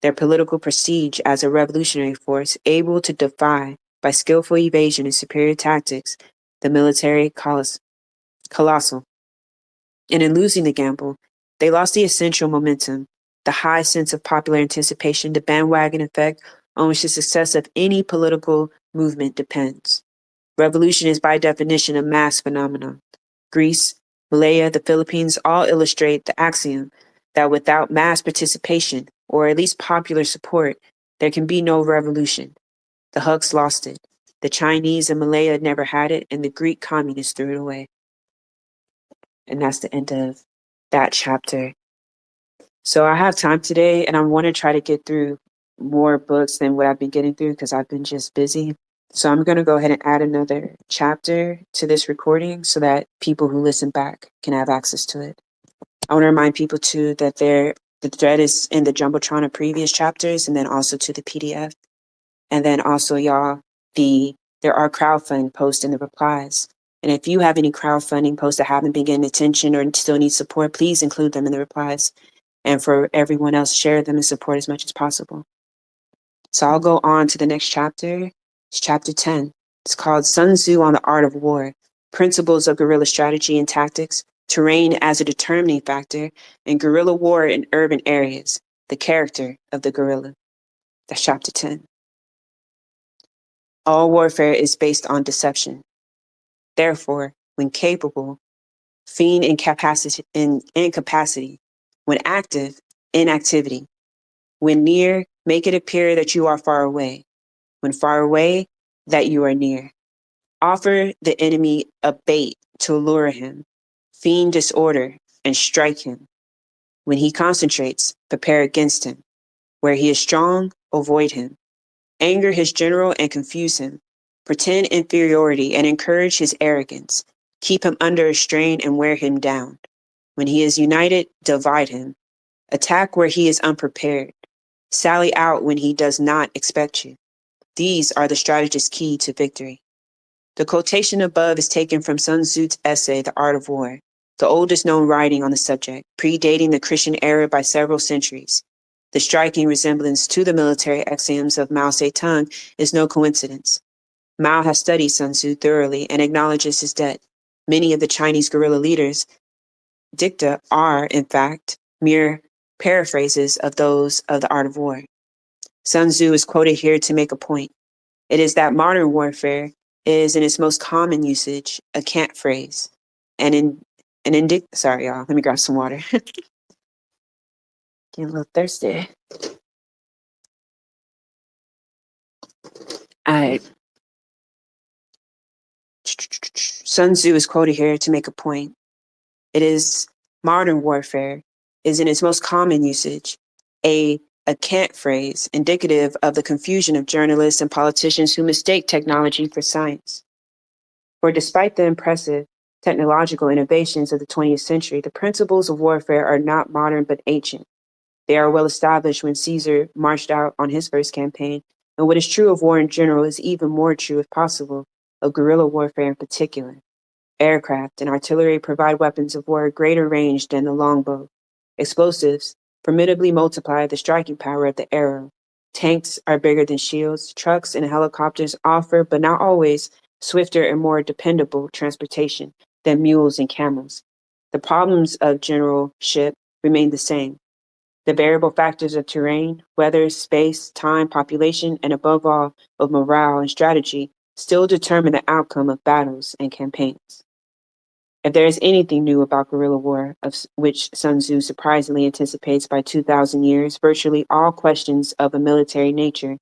A: their political prestige as a revolutionary force able to defy, by skillful evasion and superior tactics, the military colossal. And in losing the gamble, they lost the essential momentum, the high sense of popular anticipation, the bandwagon effect on which the success of any political movement depends. Revolution is by definition a mass phenomenon. Greece, Malaya, the Philippines all illustrate the axiom that without mass participation, or at least popular support, there can be no revolution. The Hucks lost it. The Chinese and Malaya never had it, and the Greek communists threw it away. And that's the end of that chapter. So I have time today, and I want to try to get through more books than what I've been getting through because I've been just busy. So I'm going to go ahead and add another chapter to this recording so that people who listen back can have access to it. I want to remind people too that the thread is in the Jumbotron of previous chapters and then also to the PDF. And then also, y'all, there are crowdfund posts in the replies. And if you have any crowdfunding posts that haven't been getting attention or still need support, please include them in the replies. And for everyone else, share them and support as much as possible. So I'll go on to the next chapter. It's chapter 10. It's called Sun Tzu on the Art of War, Principles of Guerrilla Strategy and Tactics, Terrain as a Determining Factor, and Guerrilla War in Urban Areas, the Character of the Guerrilla. That's chapter 10. All warfare is based on deception. Therefore, when capable, feign incapacity. When active, inactivity. When near, make it appear that you are far away. When far away, that you are near. Offer the enemy a bait to lure him. Feign disorder and strike him. When he concentrates, prepare against him. Where he is strong, avoid him. Anger his general and confuse him. Pretend inferiority and encourage his arrogance. Keep him under a strain and wear him down. When he is united, divide him. Attack where he is unprepared. Sally out when he does not expect you. These are the strategist's key to victory. The quotation above is taken from Sun Tzu's essay, The Art of War. the oldest known writing on the subject, predating the Christian era by several centuries. The striking resemblance to the military axioms of Mao Zedong is no coincidence. Mao has studied Sun Tzu thoroughly and acknowledges his debt. Many of the Chinese guerrilla leaders' dicta are, in fact, mere paraphrases of those of the art of war. Sun Tzu is quoted here to make a point. It is that modern warfare is, in its most common usage, a cant phrase, and sorry, y'all, let me grab some water. Getting a little thirsty. Sun Tzu is quoted here to make a point. It is modern warfare is, in its most common usage, a cant phrase indicative of the confusion of journalists and politicians who mistake technology for science. For despite the impressive technological innovations of the 20th century, the principles of warfare are not modern but ancient. They are well established when Caesar marched out on his first campaign, and what is true of war in general is even more true, if possible, of guerrilla warfare in particular. Aircraft and artillery provide weapons of war at greater range than the longbow. Explosives formidably multiply the striking power of the arrow. Tanks are bigger than shields. Trucks and helicopters offer, but not always, swifter and more dependable transportation than mules and camels. The problems of generalship remain the same. The variable factors of terrain, weather, space, time, population, and above all, of morale and strategy still determine the outcome of battles and campaigns. If there is anything new about guerrilla war, of which Sun Tzu surprisingly anticipates by 2,000 years virtually all questions of a military nature,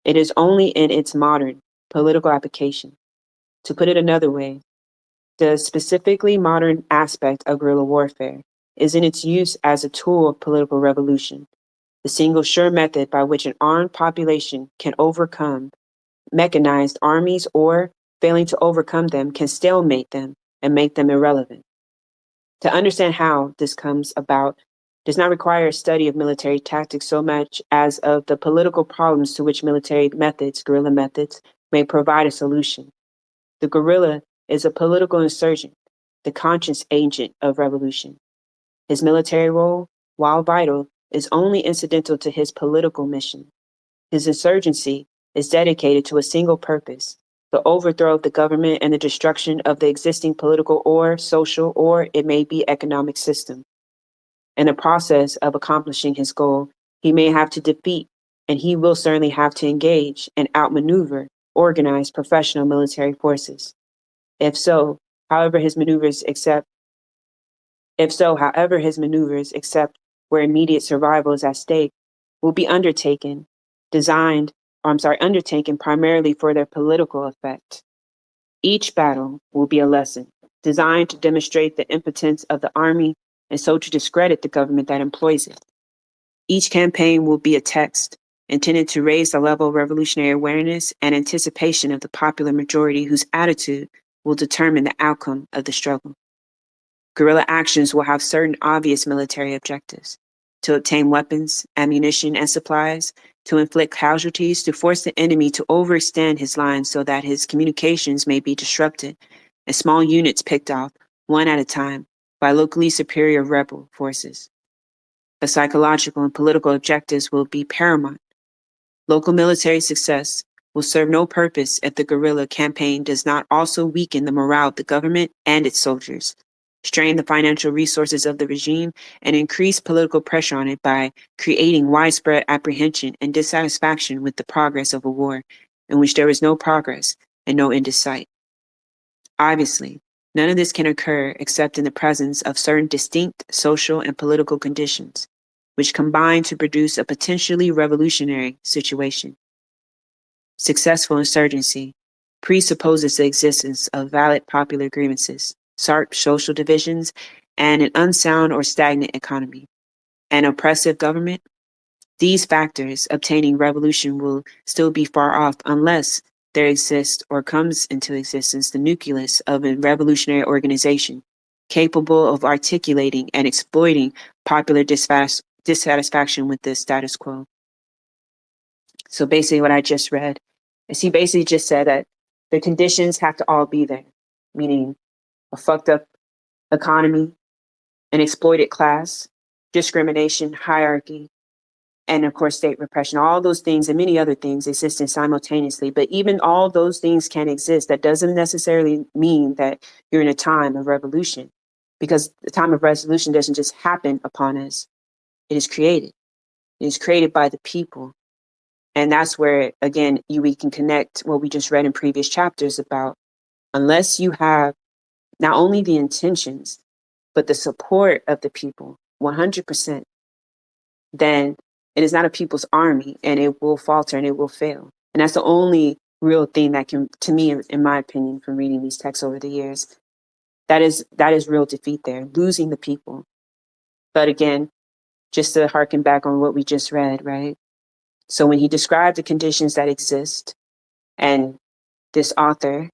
A: it is only in its modern political application. To put it another way, the specifically modern aspect of guerrilla warfare is in its use as a tool of political revolution, the single sure method by which an armed population can overcome mechanized armies or, failing to overcome them, can stalemate them and make them irrelevant. To understand how this comes about does not require a study of military tactics so much as of the political problems to which military methods, guerrilla methods, may provide a solution. The guerrilla is a political insurgent, the conscious agent of revolution. His military role, while vital, is only incidental to his political mission. His insurgency is dedicated to a single purpose, the overthrow of the government and the destruction of the existing political or social or it may be economic system. In the process of accomplishing his goal, he may have to defeat, and he will certainly have to engage and outmaneuver organized professional military forces. If so, however his maneuvers except where immediate survival is at stake, will be undertaken primarily for their political effect. Each battle will be a lesson designed to demonstrate the impotence of the army and so to discredit the government that employs it. Each campaign will be a text intended to raise the level of revolutionary awareness and anticipation of the popular majority whose attitude will determine the outcome of the struggle. Guerrilla actions will have certain obvious military objectives: to obtain weapons, ammunition, and supplies, to inflict casualties, to force the enemy to overextend his lines so that his communications may be disrupted, and small units picked off, one at a time, by locally superior rebel forces. The psychological and political objectives will be paramount. Local military success will serve no purpose if the guerrilla campaign does not also weaken the morale of the government and its soldiers, strain the financial resources of the regime, and increase political pressure on it by creating widespread apprehension and dissatisfaction with the progress of a war in which there is no progress and no end in sight. Obviously, none of this can occur except in the presence of certain distinct social and political conditions, which combine to produce a potentially revolutionary situation. Successful insurgency presupposes the existence of valid popular grievances, sharp social divisions, and an unsound or stagnant economy. An oppressive government? These factors obtaining revolution will still be far off unless there exists or comes into existence the nucleus of a revolutionary organization capable of articulating and exploiting popular dissatisfaction with the status quo. So basically what I just read is he basically just said that the conditions have to all be there, meaning a fucked up economy, an exploited class, discrimination, hierarchy, and of course, state repression. All those things and many other things existing simultaneously. But even all those things can exist. That doesn't necessarily mean that you're in a time of revolution, because the time of resolution doesn't just happen upon us. It is created. It is created by the people. And that's where, again, we can connect what we just read in previous chapters about unless you have not only the intentions, but the support of the people, 100%, then it is not a people's army, and it will falter and it will fail. And that's the only real thing that can, to me, in my opinion, from reading these texts over the years, that is real defeat there, losing the people. But again, just to harken back on what we just read, right? So when he described the conditions that exist, and this author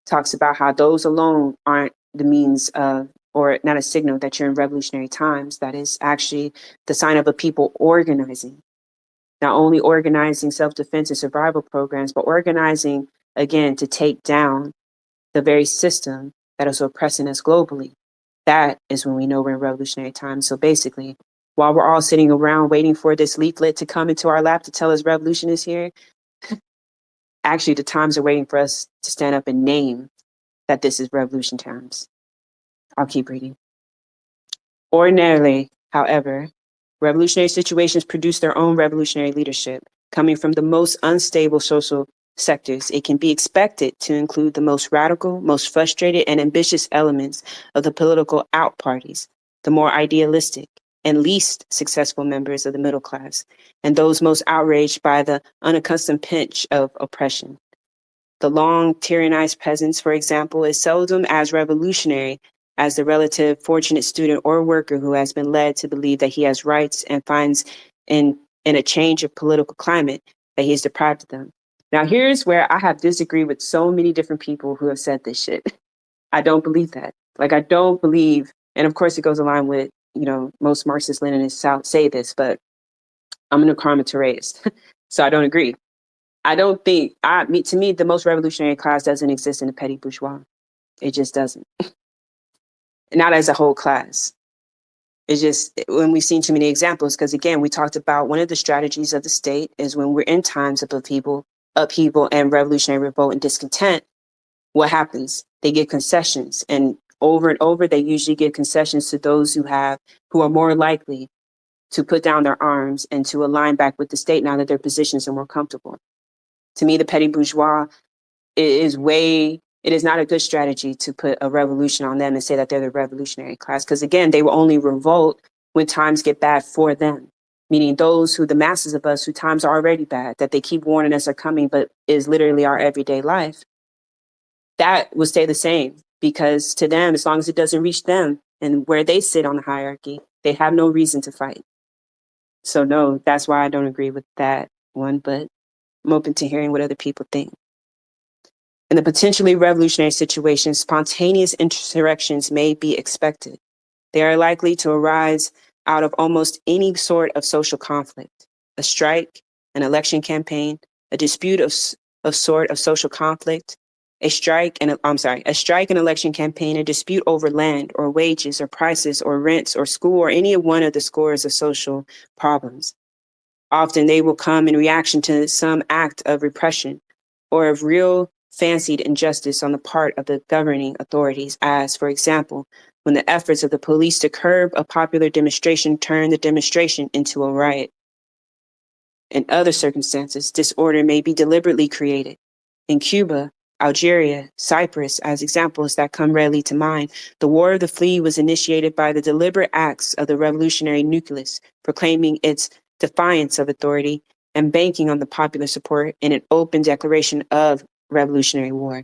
A: talks about how those alone aren't the means of, or not a signal that you're in revolutionary times, that is actually the sign of a people organizing. Not only organizing self-defense and survival programs, but organizing, again, to take down the very system that is oppressing us globally. That is when we know we're in revolutionary times. So basically, while we're all sitting around waiting for this leaflet to come into our lap to tell us revolution is here, actually the times are waiting for us to stand up and name that this is revolution times. I'll keep reading. Ordinarily, however, revolutionary situations produce their own revolutionary leadership. Coming from the most unstable social sectors, it can be expected to include the most radical, most frustrated, and ambitious elements of the political out parties, the more idealistic and least successful members of the middle class, and those most outraged by the unaccustomed pinch of oppression. The long tyrannized peasants, for example, is seldom as revolutionary as the relative fortunate student or worker who has been led to believe that he has rights and finds in a change of political climate that he is deprived of them. Now, here's where I have disagreed with so many different people who have said this shit. I don't believe that. Like, I don't believe, and of course it goes along with, most Marxist-Leninists say this, but I'm an karma-terrorist, so I don't agree. I don't think, to me, the most revolutionary class doesn't exist in the petty bourgeois. It just doesn't. Not as a whole class. It's just when we've seen too many examples, because again, we talked about one of the strategies of the state is when we're in times of upheaval and revolutionary revolt and discontent, what happens? They give concessions, and over, they usually give concessions to those who are more likely to put down their arms and to align back with the state now that their positions are more comfortable. To me, the petty bourgeois it is not a good strategy to put a revolution on them and say that they're the revolutionary class. Because again, they will only revolt when times get bad for them, meaning the masses of us who times are already bad, that they keep warning us are coming, but is literally our everyday life. That will stay the same, because to them, as long as it doesn't reach them and where they sit on the hierarchy, they have no reason to fight. So no, that's why I don't agree with that one, but I'm open to hearing what other people think. In the potentially revolutionary situation, spontaneous insurrections may be expected. They are likely to arise out of almost any sort of social conflict: a strike, an election campaign, a dispute of sort of social conflict, a strike, an election campaign, a dispute over land or wages or prices or rents or school or any one of the scores of social problems. Often they will come in reaction to some act of repression or of real fancied injustice on the part of the governing authorities, as, for example, when the efforts of the police to curb a popular demonstration turn the demonstration into a riot. In other circumstances, disorder may be deliberately created. In Cuba, Algeria, Cyprus, as examples that come readily to mind, the War of the Flea was initiated by the deliberate acts of the revolutionary nucleus, proclaiming its defiance of authority and banking on the popular support in an open declaration of revolutionary war.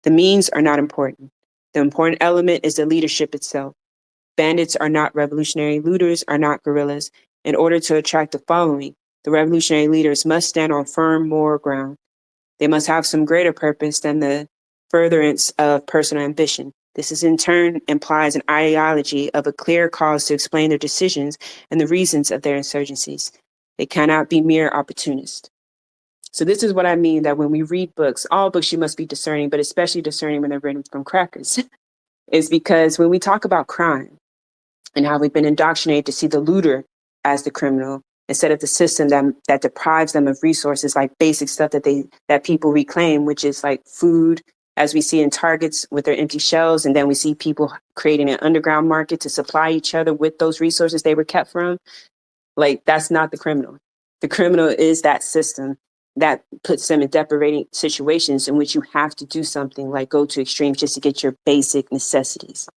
A: The means are not important. The important element is the leadership itself. Bandits are not revolutionary, looters are not guerrillas. In order to attract the following, the revolutionary leaders must stand on firm moral ground. They must have some greater purpose than the furtherance of personal ambition. This is in turn implies an ideology of a clear cause to explain their decisions and the reasons of their insurgencies. They cannot be mere opportunists. So this is what I mean, that when we read books, all books, you must be discerning, but especially discerning when they're written from crackers. is because when we talk about crime and how we've been indoctrinated to see the looter as the criminal instead of the system that deprives them of resources like basic stuff that people reclaim, which is like food, as we see in Targets with their empty shelves, and then we see people creating an underground market to supply each other with those resources they were kept from. Like, that's not the criminal. The criminal is that system that puts them in deprivating situations in which you have to do something like go to extremes just to get your basic necessities.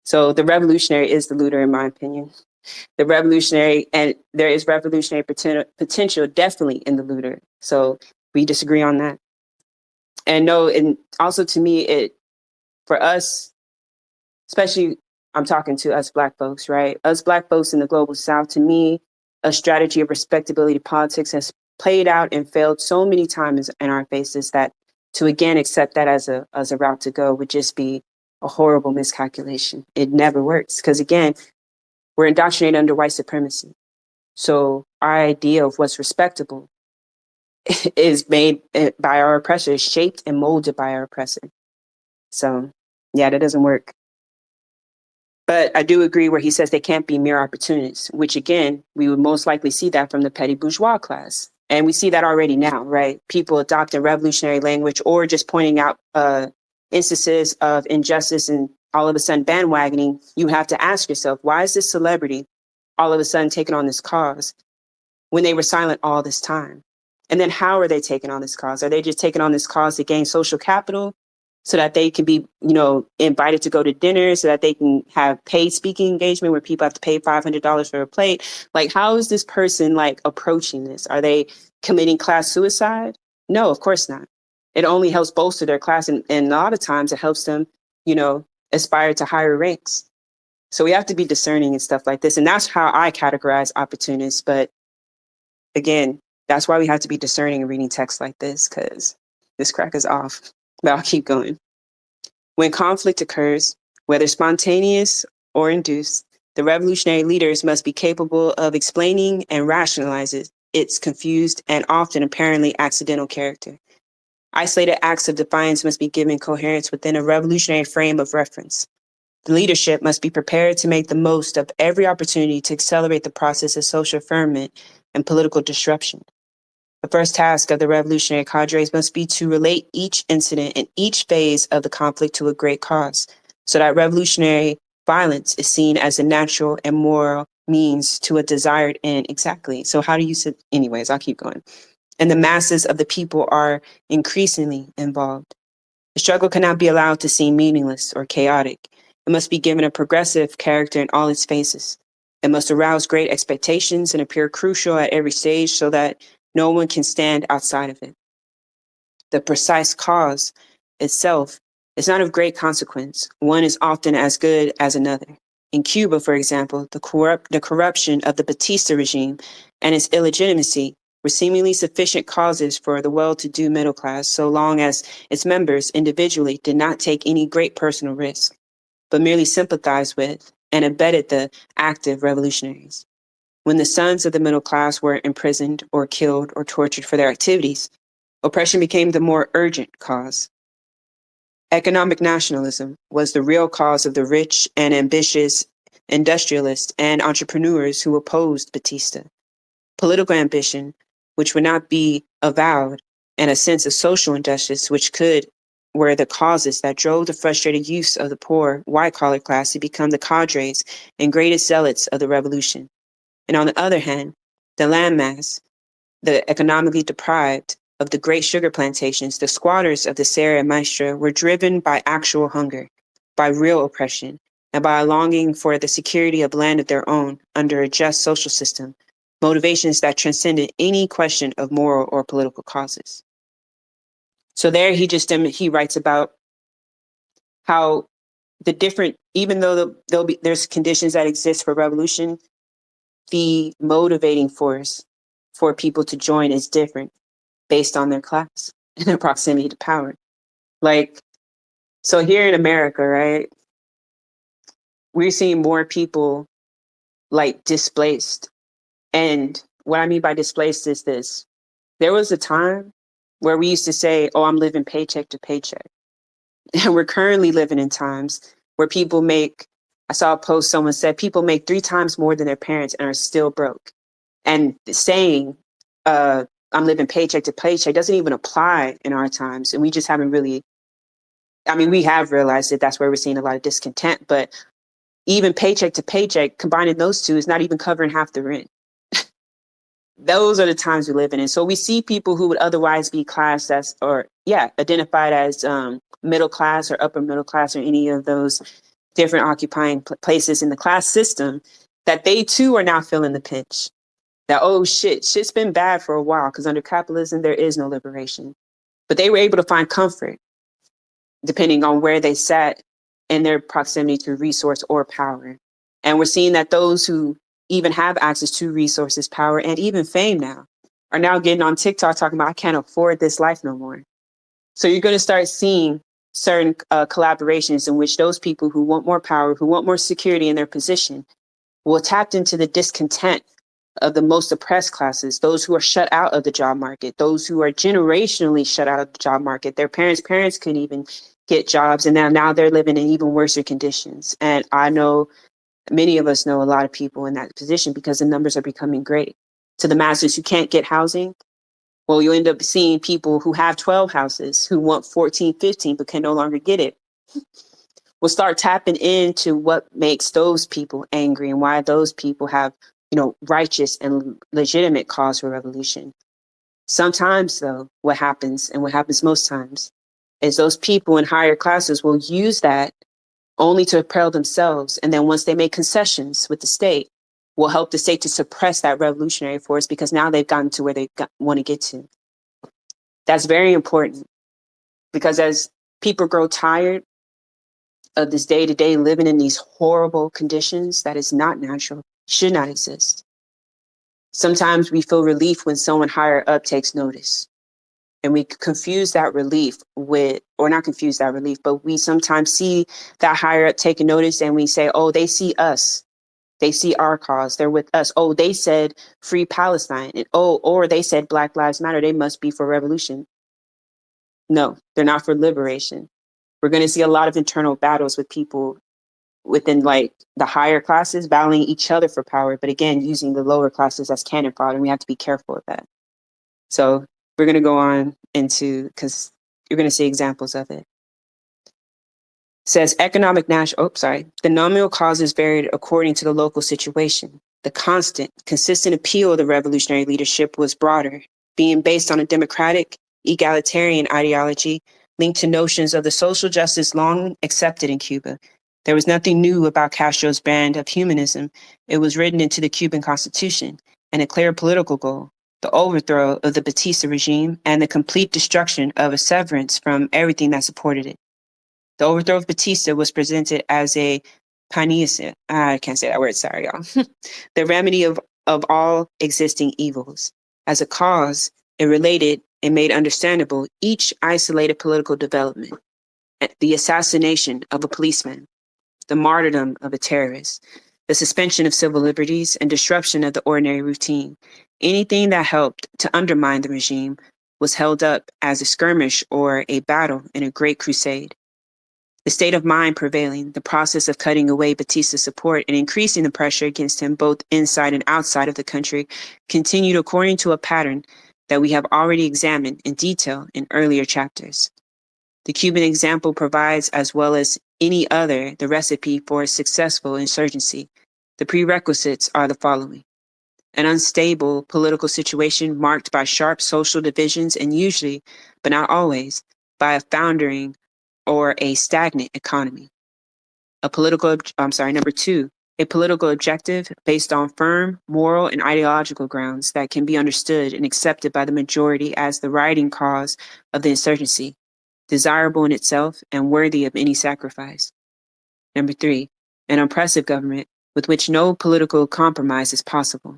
A: So the revolutionary is the looter, in my opinion. The revolutionary, and there is revolutionary potential definitely in the looter. So we disagree on that. And no, and also to me, for us, especially I'm talking to us Black folks, right? Us Black folks in the global South, to me, a strategy of respectability politics has played out and failed so many times in our faces that to again accept that as a route to go would just be a horrible miscalculation. It never works because again, we're indoctrinated under white supremacy. So our idea of what's respectable is made by our oppressor, is shaped and molded by our oppressor. So yeah, that doesn't work. But I do agree where he says they can't be mere opportunists, which again, we would most likely see that from the petty bourgeois class. And we see that already now, right? People adopting revolutionary language or just pointing out instances of injustice and all of a sudden bandwagoning. You have to ask yourself, why is this celebrity all of a sudden taking on this cause when they were silent all this time? And then how are they taking on this cause? Are they just taking on this cause to gain social capital so that they can be, invited to go to dinner, so that they can have paid speaking engagement where people have to pay $500 for a plate? Like, how is this person like approaching this? Are they committing class suicide? No, of course not. It only helps bolster their class. And a lot of times it helps them, aspire to higher ranks. So we have to be discerning and stuff like this. And that's how I categorize opportunists. But again, that's why we have to be discerning and reading texts like this, because this crack is off. But I'll keep going. When conflict occurs, whether spontaneous or induced, the revolutionary leaders must be capable of explaining and rationalizing its confused and often apparently accidental character. Isolated acts of defiance must be given coherence within a revolutionary frame of reference. The leadership must be prepared to make the most of every opportunity to accelerate the process of social ferment and political disruption. The first task of the revolutionary cadres must be to relate each incident and each phase of the conflict to a great cause, so that revolutionary violence is seen as a natural and moral means to a desired end. Exactly. So how do you say, anyways, I'll keep going. And the masses of the people are increasingly involved. The struggle cannot be allowed to seem meaningless or chaotic. It must be given a progressive character in all its phases. It must arouse great expectations and appear crucial at every stage so that no one can stand outside of it. The precise cause itself is not of great consequence. One is often as good as another. In Cuba, for example, the corruption of the Batista regime and its illegitimacy were seemingly sufficient causes for the well-to-do middle class, so long as its members individually did not take any great personal risk, but merely sympathized with and abetted the active revolutionaries. When the sons of the middle class were imprisoned or killed or tortured for their activities, oppression became the more urgent cause. Economic nationalism was the real cause of the rich and ambitious industrialists and entrepreneurs who opposed Batista. Political ambition, which would not be avowed, and a sense of social injustice, which were the causes that drove the frustrated youths of the poor white-collar class to become the cadres and greatest zealots of the revolution. And on the other hand, the landmass, the economically deprived of the great sugar plantations, the squatters of the Sierra Maestra, were driven by actual hunger, by real oppression, and by a longing for the security of land of their own under a just social system, motivations that transcended any question of moral or political causes. So there he writes about how the different, even though there's conditions that exist for revolution, the motivating force for people to join is different based on their class and their proximity to power. Like, so here in America, right, we're seeing more people like displaced. And what I mean by displaced is this. There was a time where we used to say, oh, I'm living paycheck to paycheck. And we're currently living in times where I saw a post, someone said people make 3 times more than their parents and are still broke. And saying, I'm living paycheck to paycheck doesn't even apply in our times. And we just haven't really, I mean, we have realized that that's where we're seeing a lot of discontent, but even paycheck to paycheck, combining those two is not even covering half the rent. Those are the times we live in. And so we see people who would otherwise be classed as, or identified as middle class or upper middle class or any of those different occupying places in the class system, that they too are now feeling the pinch. That, oh shit's been bad for a while, because under capitalism, there is no liberation. But they were able to find comfort depending on where they sat in their proximity to resource or power. And we're seeing that those who even have access to resources, power, and even fame now are now getting on TikTok talking about, I can't afford this life no more. So you're going to start seeing certain collaborations in which those people who want more power, who want more security in their position, will tap into the discontent of the most oppressed classes, those who are shut out of the job market, those who are generationally shut out of the job market. Their parents couldn't even get jobs, and now they're living in even worse conditions. And I know many of us know a lot of people in that position because the numbers are becoming great. To the masses who can't get housing, well, you end up seeing people who have 12 houses who want 14, 15, but can no longer get it. We'll start tapping into what makes those people angry and why those people have, righteous and legitimate cause for revolution. Sometimes, though, what happens, and what happens most times, is those people in higher classes will use that only to propel themselves. And then once they make concessions with the state, will help the state to suppress that revolutionary force, because now they've gotten to where they want to get to. That's very important, because as people grow tired of this day-to-day living in these horrible conditions that is not natural, should not exist. Sometimes we feel relief when someone higher up takes notice. And we confuse that relief with, or not confuse that relief, but we sometimes see that higher up taking notice and we say, oh, they see us. They see our cause. They're with us. Oh, they said free Palestine. And or they said Black Lives Matter. They must be for revolution. No, they're not for liberation. We're going to see a lot of internal battles with people within like the higher classes battling each other for power. But again, using the lower classes as cannon fodder. And we have to be careful of that. So we're going to go on into, because you're going to see examples of it. Says the nominal causes varied according to the local situation. The consistent appeal of the revolutionary leadership was broader, being based on a democratic, egalitarian ideology linked to notions of the social justice long accepted in Cuba. There was nothing new about Castro's brand of humanism. It was written into the Cuban Constitution, and a clear political goal: the overthrow of the Batista regime and the complete destruction of a severance from everything that supported it. The overthrow of Batista was presented as a panacea. I can't say that word, sorry, y'all. The remedy of all existing evils. As a cause, it related and made understandable each isolated political development: the assassination of a policeman, the martyrdom of a terrorist, the suspension of civil liberties, and disruption of the ordinary routine. Anything that helped to undermine the regime was held up as a skirmish or a battle in a great crusade. The state of mind prevailing, the process of cutting away Batista's support and increasing the pressure against him both inside and outside of the country, continued according to a pattern that we have already examined in detail in earlier chapters. The Cuban example provides, as well as any other, the recipe for a successful insurgency. The prerequisites are the following: an unstable political situation marked by sharp social divisions and usually, but not always, by a foundering or a stagnant economy. Number 2, a political objective based on firm moral and ideological grounds that can be understood and accepted by the majority as the riding cause of the insurgency, desirable in itself and worthy of any sacrifice. Number 3, an oppressive government with which no political compromise is possible.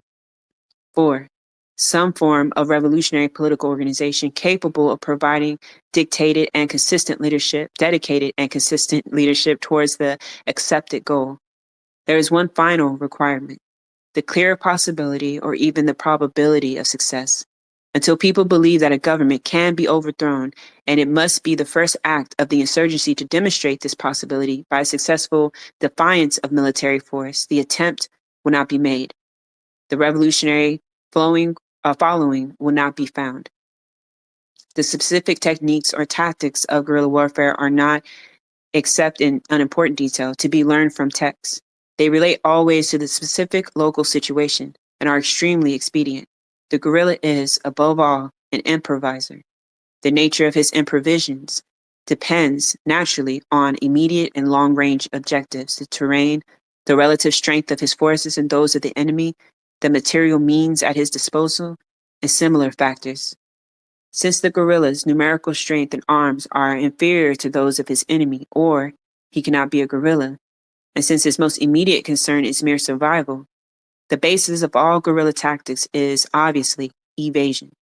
A: 4, some form of revolutionary political organization capable of providing dedicated and consistent leadership towards the accepted goal. There is one final requirement: the clear possibility or even the probability of success. Until people believe that a government can be overthrown, and it must be the first act of the insurgency to demonstrate this possibility by a successful defiance of military force, the attempt will not be made. The revolutionary following will not be found. The specific techniques or tactics of guerrilla warfare are not, except in unimportant detail, to be learned from texts. They relate always to the specific local situation and are extremely expedient. The guerrilla is, above all, an improviser. The nature of his improvisations depends, naturally, on immediate and long-range objectives, the terrain, the relative strength of his forces and those of the enemy, the material means at his disposal, and similar factors. Since the guerrilla's numerical strength and arms are inferior to those of his enemy, or he cannot be a guerrilla, and since his most immediate concern is mere survival, the basis of all guerrilla tactics is, obviously, evasion.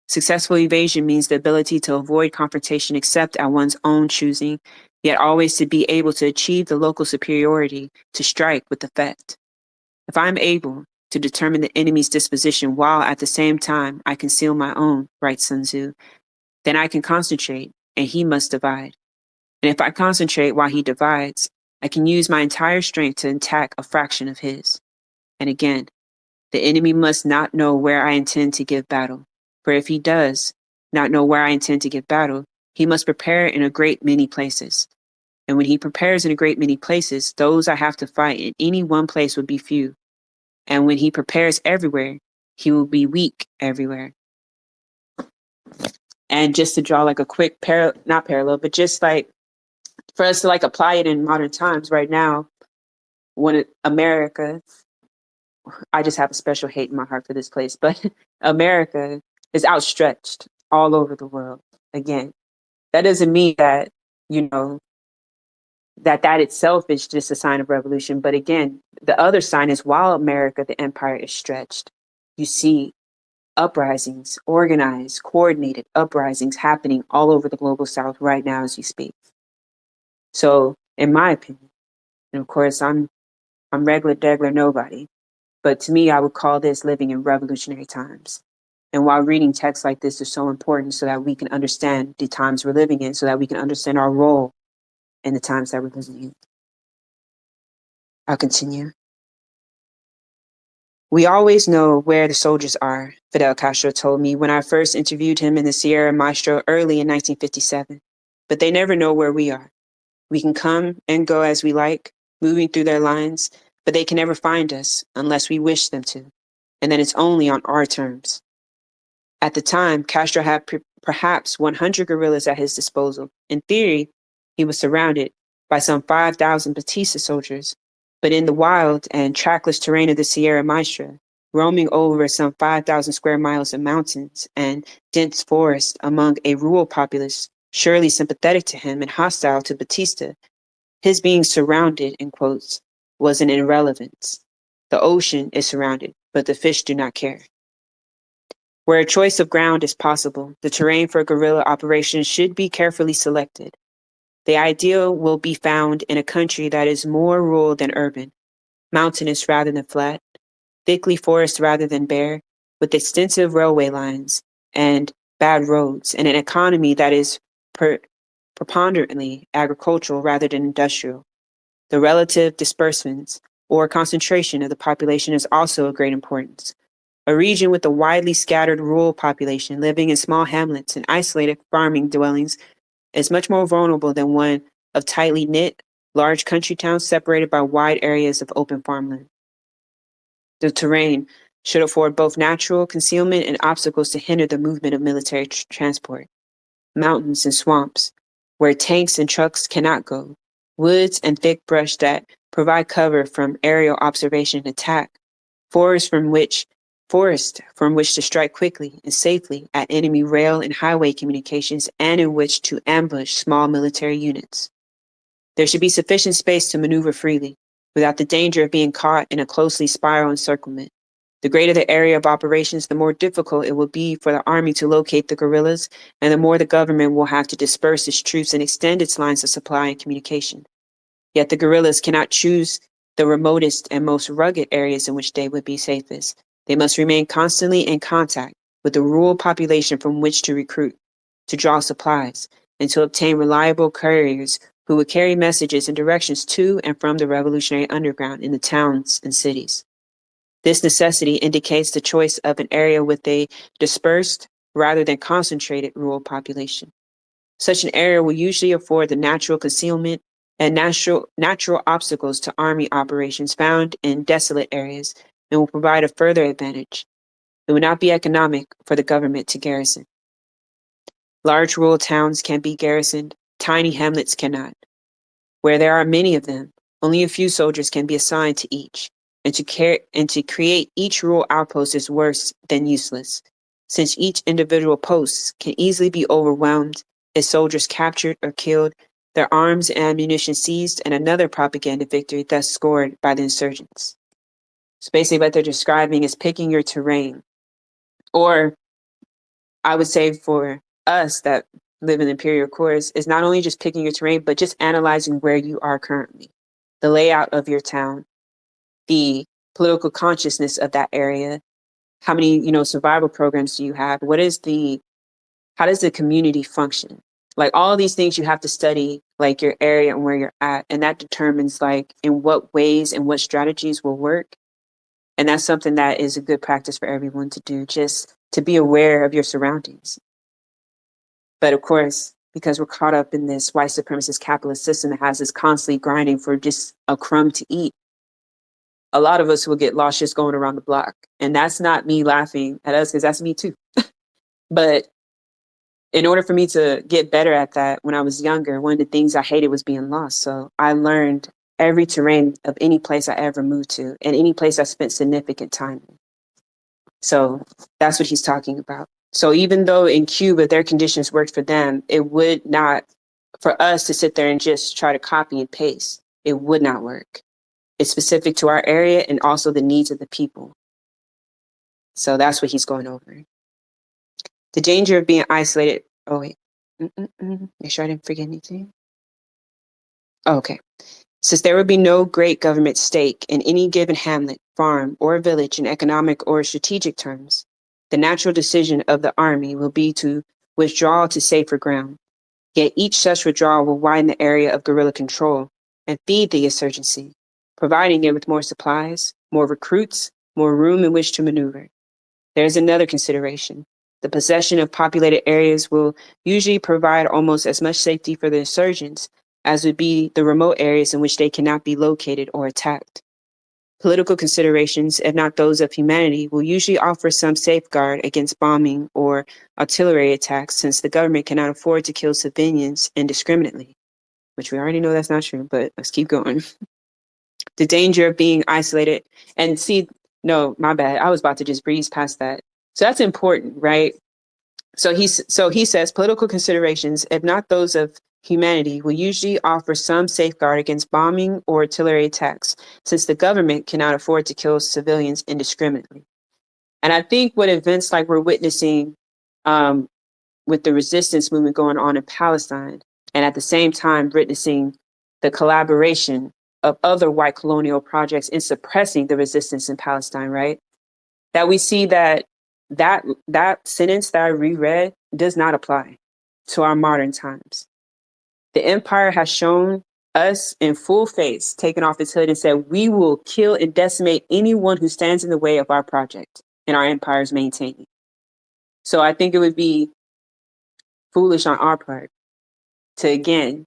A: Successful evasion means the ability to avoid confrontation except at one's own choosing, yet always to be able to achieve the local superiority to strike with effect. If I am able to determine the enemy's disposition while at the same time I conceal my own, writes Sun Tzu, then I can concentrate and he must divide. And if I concentrate while he divides, I can use my entire strength to attack a fraction of his. And again, the enemy must not know where I intend to give battle. For if he does not know where I intend to give battle, he must prepare in a great many places. And when he prepares in a great many places, those I have to fight in any one place would be few. And when he prepares everywhere, he will be weak everywhere. And just to draw like a quick not parallel, but just like for us to like apply it in modern times right now, when America, I just have a special hate in my heart for this place, but America is outstretched all over the world. Again, that doesn't mean that, that itself is just a sign of revolution. But again, the other sign is while America, the empire, is stretched, you see uprisings, organized, coordinated uprisings happening all over the global south right now as we speak. So, in my opinion, and of course, I'm regular, degular, nobody, but to me, I would call this living in revolutionary times. And while reading texts like this is so important so that we can understand the times we're living in, so that we can understand our role in the times that we're living in. I'll continue. We always know where the soldiers are, Fidel Castro told me when I first interviewed him in the Sierra Maestra early in 1957. But they never know where we are. We can come and go as we like, moving through their lines, but they can never find us unless we wish them to. And then it's only on our terms. At the time, Castro had perhaps 100 guerrillas at his disposal. In theory, he was surrounded by some 5,000 Batista soldiers, but in the wild and trackless terrain of the Sierra Maestra, roaming over some 5,000 square miles of mountains and dense forest among a rural populace surely sympathetic to him and hostile to Batista, his being surrounded, in quotes, was an irrelevance. The ocean is surrounded, but the fish do not care. Where a choice of ground is possible, the terrain for guerrilla operations should be carefully selected. The ideal will be found in a country that is more rural than urban, mountainous rather than flat, thickly forest rather than bare, with extensive railway lines and bad roads, and an economy that is preponderantly agricultural rather than industrial. The relative disbursements or concentration of the population is also of great importance. A region with a widely scattered rural population living in small hamlets and isolated farming dwellings is much more vulnerable than one of tightly knit, large country towns separated by wide areas of open farmland. The terrain should afford both natural concealment and obstacles to hinder the movement of military transport. Mountains and swamps, where tanks and trucks cannot go. Woods and thick brush that provide cover from aerial observation and attack. Forests from which to strike quickly and safely at enemy rail and highway communications and in which to ambush small military units. There should be sufficient space to maneuver freely, without the danger of being caught in a closely spiral encirclement. The greater the area of operations, the more difficult it will be for the army to locate the guerrillas, and the more the government will have to disperse its troops and extend its lines of supply and communication. Yet the guerrillas cannot choose the remotest and most rugged areas in which they would be safest. They must remain constantly in contact with a rural population from which to recruit, to draw supplies, and to obtain reliable couriers who would carry messages and directions to and from the revolutionary underground in the towns and cities. This necessity indicates the choice of an area with a dispersed rather than concentrated rural population. Such an area will usually afford the natural concealment and natural obstacles to army operations found in desolate areas and will provide a further advantage. It would not be economic for the government to garrison. Large rural towns can be garrisoned, tiny hamlets cannot. Where there are many of them, only a few soldiers can be assigned to each, and to create each rural outpost is worse than useless, since each individual post can easily be overwhelmed, its soldiers captured or killed, their arms and ammunition seized, and another propaganda victory thus scored by the insurgents. So basically what they're describing is picking your terrain. Or I would say for us that live in the imperial cores is not only just picking your terrain, but just analyzing where you are currently, the layout of your town, the political consciousness of that area, how many, survival programs do you have? How does the community function? Like all of these things you have to study, like your area and where you're at. And that determines like in what ways and what strategies will work. And that's something that is a good practice for everyone to do, just to be aware of your surroundings. But of course, because we're caught up in this white supremacist capitalist system that has us constantly grinding for just a crumb to eat, a lot of us will get lost just going around the block. And that's not me laughing at us, because that's me too. But in order for me to get better at that when I was younger, one of the things I hated was being lost. So I learned every terrain of any place I ever moved to and any place I spent significant time in. So that's what he's talking about. So even though in Cuba, their conditions worked for them, it would not, for us to sit there and just try to copy and paste, it would not work. It's specific to our area and also the needs of the people. So that's what he's going over. The danger of being isolated. Oh, wait. Make sure I didn't forget anything. Oh, okay. Since there would be no great government stake in any given hamlet, farm, or village in economic or strategic terms, the natural decision of the army will be to withdraw to safer ground. Yet each such withdrawal will widen the area of guerrilla control and feed the insurgency, providing it with more supplies, more recruits, more room in which to maneuver. There is another consideration. The possession of populated areas will usually provide almost as much safety for the insurgents as would be the remote areas in which they cannot be located or attacked. Political considerations, if not those of humanity, will usually offer some safeguard against bombing or artillery attacks, since the government cannot afford to kill civilians indiscriminately, which we already know that's not true, but let's keep going. The danger of being isolated. And see, no, my bad. I was about to just breeze past that. So that's important, right? So he says political considerations, if not those of humanity, will usually offer some safeguard against bombing or artillery attacks, since the government cannot afford to kill civilians indiscriminately. And I think what events like we're witnessing with the resistance movement going on in Palestine, and at the same time witnessing the collaboration of other white colonial projects in suppressing the resistance in Palestine, right? That we see that sentence that I reread does not apply to our modern times. The empire has shown us in full face, taken off its hood and said, we will kill and decimate anyone who stands in the way of our project and our empire's maintaining. So I think it would be foolish on our part to, again,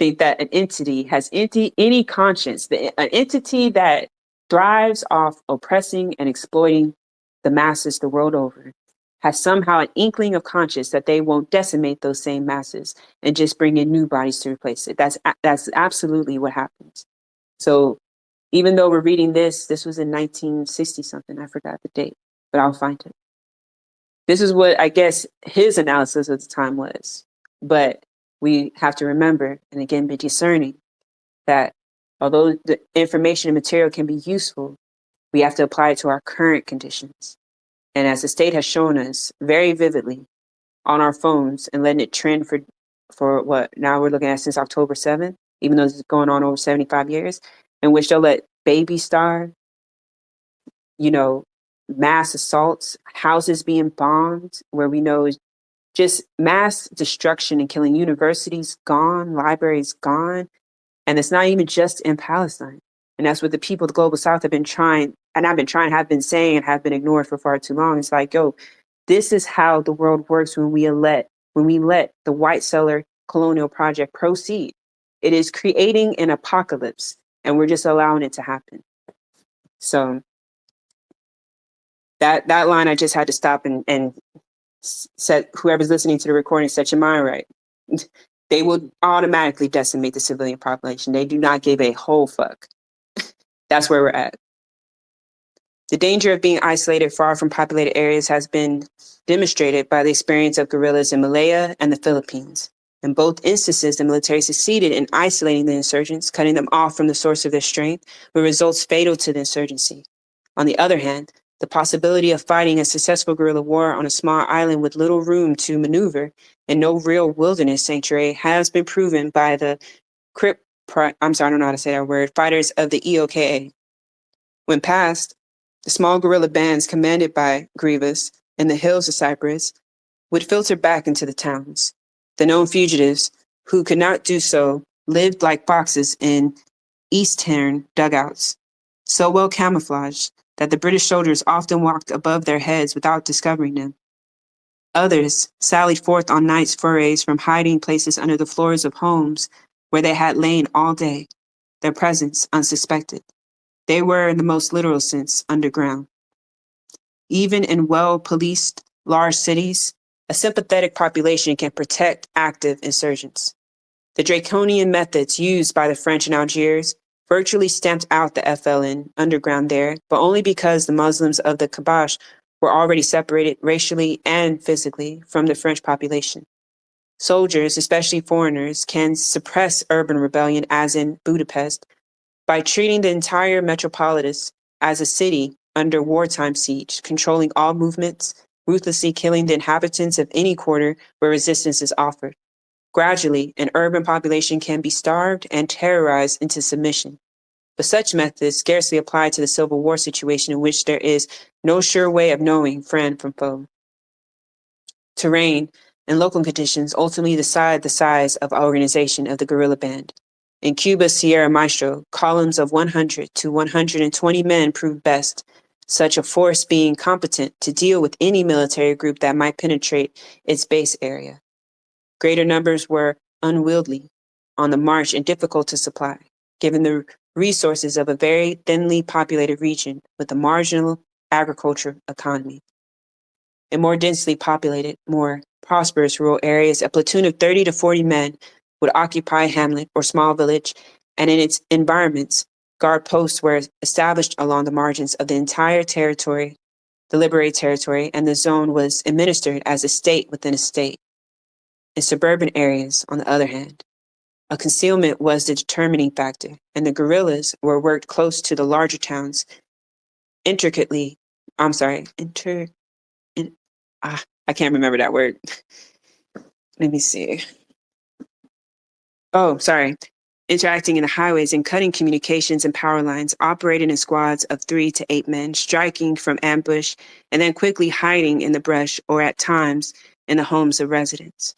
A: think that an entity has any conscience, an entity that thrives off oppressing and exploiting the masses the world over, has somehow an inkling of conscience that they won't decimate those same masses and just bring in new bodies to replace it. That's absolutely what happens. So even though we're reading this was in 1960 something, I forgot the date, but I'll find it. This is what I guess his analysis of the time was. But we have to remember, and again, be discerning, that although the information and material can be useful, we have to apply it to our current conditions. And as the state has shown us very vividly on our phones and letting it trend for what now we're looking at since October 7th, even though this is going on over 75 years, in which they'll let Baby Star, mass assaults, houses being bombed, where we know is just mass destruction and killing, universities gone, libraries gone. And it's not even just in Palestine. And that's what the people of the global south have been trying, and I've been trying, have been saying, and have been ignored for far too long. It's like, yo, this is how the world works when we let the white settler colonial project proceed. It is creating an apocalypse, and we're just allowing it to happen. So that line I just had to stop and set whoever's listening to the recording, set your mind right. They will automatically decimate the civilian population. They do not give a whole fuck. That's where we're at. The danger of being isolated far from populated areas has been demonstrated by the experience of guerrillas in Malaya and the Philippines. In both instances, the military succeeded in isolating the insurgents, cutting them off from the source of their strength, with results fatal to the insurgency. On the other hand, the possibility of fighting a successful guerrilla war on a small island with little room to maneuver and no real wilderness sanctuary has been proven by the I don't know how to say that word, fighters of the EOKA. When passed, the small guerrilla bands commanded by Grievous in the hills of Cyprus would filter back into the towns. The known fugitives, who could not do so, lived like foxes in Eastern dugouts, so well camouflaged that the British soldiers often walked above their heads without discovering them. Others sallied forth on night forays from hiding places under the floors of homes where they had lain all day, their presence unsuspected. They were, in the most literal sense, underground. Even in well-policed large cities, a sympathetic population can protect active insurgents. The draconian methods used by the French in Algiers virtually stamped out the FLN underground there, but only because the Muslims of the Kabash were already separated racially and physically from the French population. Soldiers, especially foreigners, can suppress urban rebellion, as in Budapest, by treating the entire metropolis as a city under wartime siege, controlling all movements, ruthlessly killing the inhabitants of any quarter where resistance is offered. Gradually, an urban population can be starved and terrorized into submission. But such methods scarcely apply to the Civil War situation, in which there is no sure way of knowing friend from foe. Terrain and local conditions ultimately decide the size of organization of the guerrilla band. In Cuba's Sierra Maestro, columns of 100 to 120 men proved best, such a force being competent to deal with any military group that might penetrate its base area. Greater numbers were unwieldy on the march and difficult to supply, given the resources of a very thinly populated region with a marginal agriculture economy. In more densely populated, more prosperous rural areas, a platoon of 30 to 40 men would occupy a hamlet or small village, and in its environments, guard posts were established along the margins of the entire territory, the liberated territory, and the zone was administered as a state within a state. In suburban areas, on the other hand, a concealment was the determining factor, and the guerrillas were worked close to the larger towns, I can't remember that word. Let me see. Interacting in the highways and cutting communications and power lines, operating in squads of 3 to 8 men, striking from ambush, and then quickly hiding in the brush or at times in the homes of residents.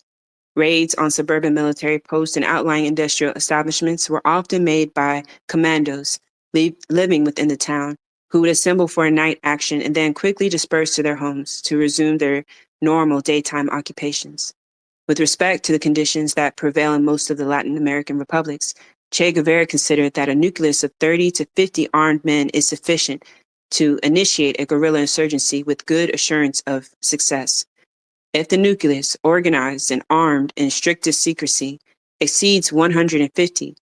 A: Raids on suburban military posts and outlying industrial establishments were often made by commandos living within the town, who would assemble for a night action and then quickly disperse to their homes to resume their normal daytime occupations. With respect to the conditions that prevail in most of the Latin American republics, Che Guevara considered that a nucleus of 30 to 50 armed men is sufficient to initiate a guerrilla insurgency with good assurance of success. If the nucleus, organized and armed in strictest secrecy, exceeds 150,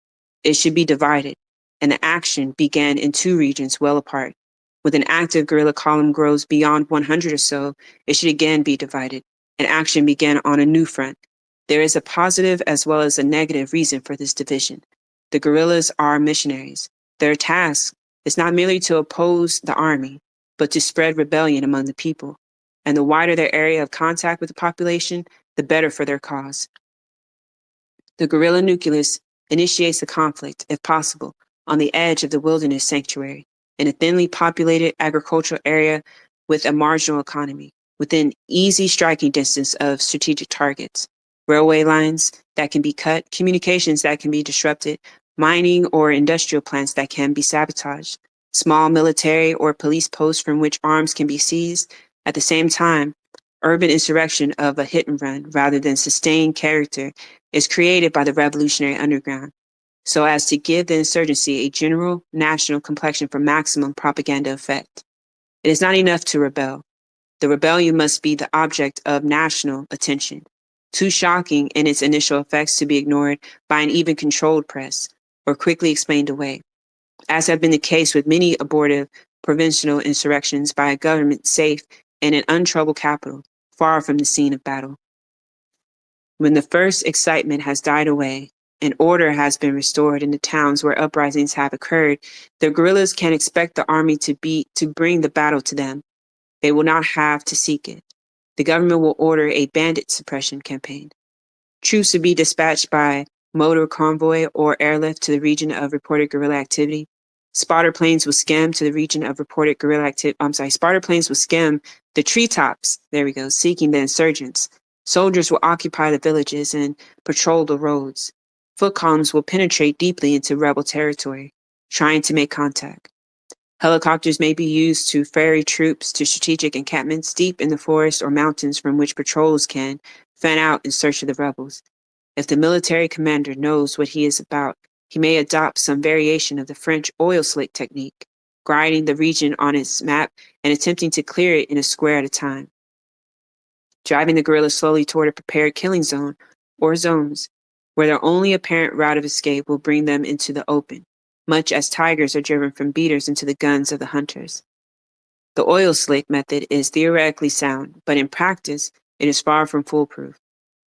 A: it should be divided, and the action began in 2 regions well apart. When an active guerrilla column grows beyond 100 or so, it should again be divided, and action began on a new front. There is a positive as well as a negative reason for this division. The guerrillas are missionaries. Their task is not merely to oppose the army, but to spread rebellion among the people. And the wider their area of contact with the population, the better for their cause. The guerrilla nucleus initiates the conflict, if possible, on the edge of the wilderness sanctuary, in a thinly populated agricultural area with a marginal economy, within easy striking distance of strategic targets, railway lines that can be cut, communications that can be disrupted, mining or industrial plants that can be sabotaged, small military or police posts from which arms can be seized. At the same time, urban insurrection of a hit and run rather than sustained character is created by the revolutionary underground, so as to give the insurgency a general national complexion for maximum propaganda effect. It is not enough to rebel. The rebellion must be the object of national attention, too shocking in its initial effects to be ignored by an even controlled press or quickly explained away, as have been the case with many abortive provincial insurrections by a government safe in an untroubled capital, far from the scene of battle. When the first excitement has died away and order has been restored in the towns where uprisings have occurred, the guerrillas can expect the army to bring the battle to them. They will not have to seek it. The government will order a bandit suppression campaign. Troops to be dispatched by motor convoy or airlift to the region of reported guerrilla activity. Spotter planes will skim to the region of reported guerrilla activity. Spotter planes will skim the treetops, seeking the insurgents. Soldiers will occupy the villages and patrol the roads. Foot columns will penetrate deeply into rebel territory, trying to make contact. Helicopters may be used to ferry troops to strategic encampments deep in the forest or mountains from which patrols can fan out in search of the rebels. If the military commander knows what he is about, he may adopt some variation of the French oil slick technique, guiding the region on its map and attempting to clear it in a square at a time, driving the guerrillas slowly toward a prepared killing zone or zones where their only apparent route of escape will bring them into the open, much as tigers are driven from beaters into the guns of the hunters. The oil slick method is theoretically sound, but in practice, it is far from foolproof.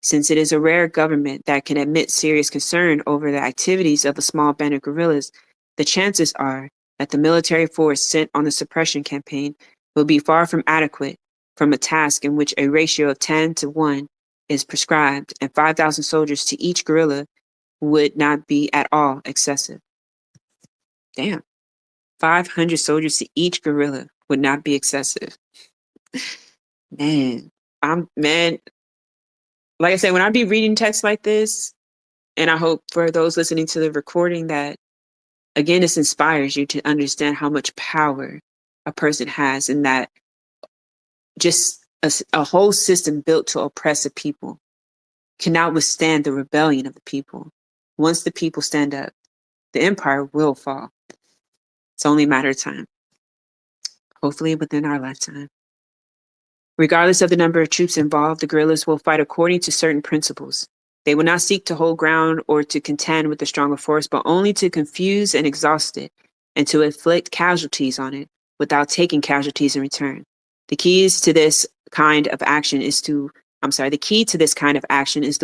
A: Since it is a rare government that can admit serious concern over the activities of a small band of guerrillas, the chances are that the military force sent on the suppression campaign will be far from adequate from a task in which a ratio of 10 to 1 is prescribed, and 5,000 soldiers to each guerrilla would not be at all excessive. Damn. 500 soldiers to each guerrilla would not be excessive. Man, like I said, when I be reading texts like this, and I hope for those listening to the recording that, again, this inspires you to understand how much power a person has, and that just a whole system built to oppress a people cannot withstand the rebellion of the people. Once the people stand up, the empire will fall. It's only a matter of time. Hopefully within our lifetime. Regardless of the number of troops involved, the guerrillas will fight according to certain principles. They will not seek to hold ground or to contend with the stronger force, but only to confuse and exhaust it, and to inflict casualties on it without taking casualties in return. The key to this kind of action is the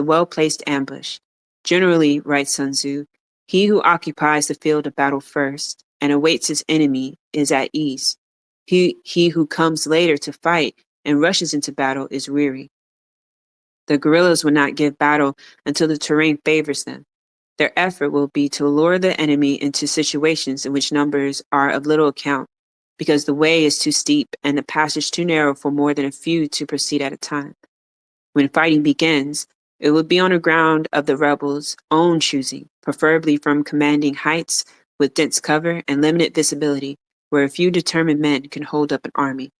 A: well-placed ambush. Generally, writes Sun Tzu, he who occupies the field of battle first and awaits his enemy is at ease. He who comes later to fight and rushes into battle is weary. The guerrillas will not give battle until the terrain favors them. Their effort will be to lure the enemy into situations in which numbers are of little account, because the way is too steep and the passage too narrow for more than a few to proceed at a time. When fighting begins, it will be on the ground of the rebels' own choosing, preferably from commanding heights with dense cover and limited visibility, where a few determined men can hold up an army.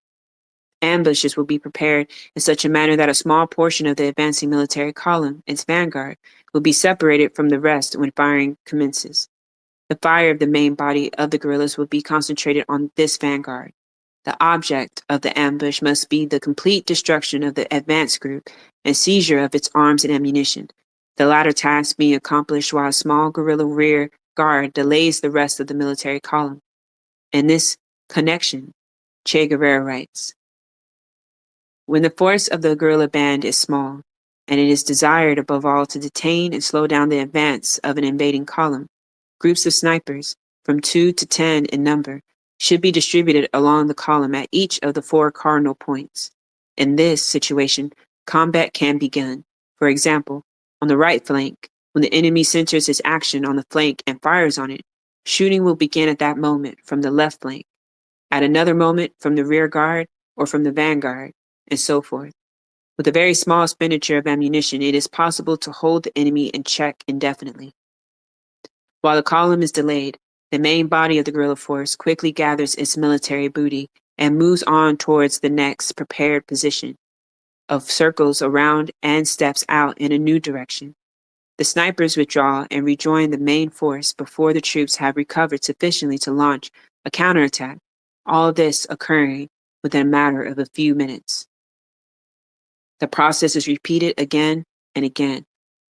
A: Ambushes will be prepared in such a manner that a small portion of the advancing military column, its vanguard, will be separated from the rest when firing commences. The fire of the main body of the guerrillas will be concentrated on this vanguard. The object of the ambush must be the complete destruction of the advance group and seizure of its arms and ammunition, the latter task being accomplished while a small guerrilla rear guard delays the rest of the military column. In this connection, Che Guevara writes, when the force of the guerrilla band is small, and it is desired above all to detain and slow down the advance of an invading column, groups of snipers, from 2 to 10 in number, should be distributed along the column at each of the 4 cardinal points. In this situation, combat can begin. For example, on the right flank, when the enemy centers his action on the flank and fires on it, shooting will begin at that moment from the left flank. At another moment, from the rear guard, or from the vanguard, and so forth. With a very small expenditure of ammunition, it is possible to hold the enemy in check indefinitely. While the column is delayed, the main body of the guerrilla force quickly gathers its military booty and moves on towards the next prepared position of circles around and steps out in a new direction. The snipers withdraw and rejoin the main force before the troops have recovered sufficiently to launch a counterattack, all this occurring within a matter of a few minutes. The process is repeated again and again,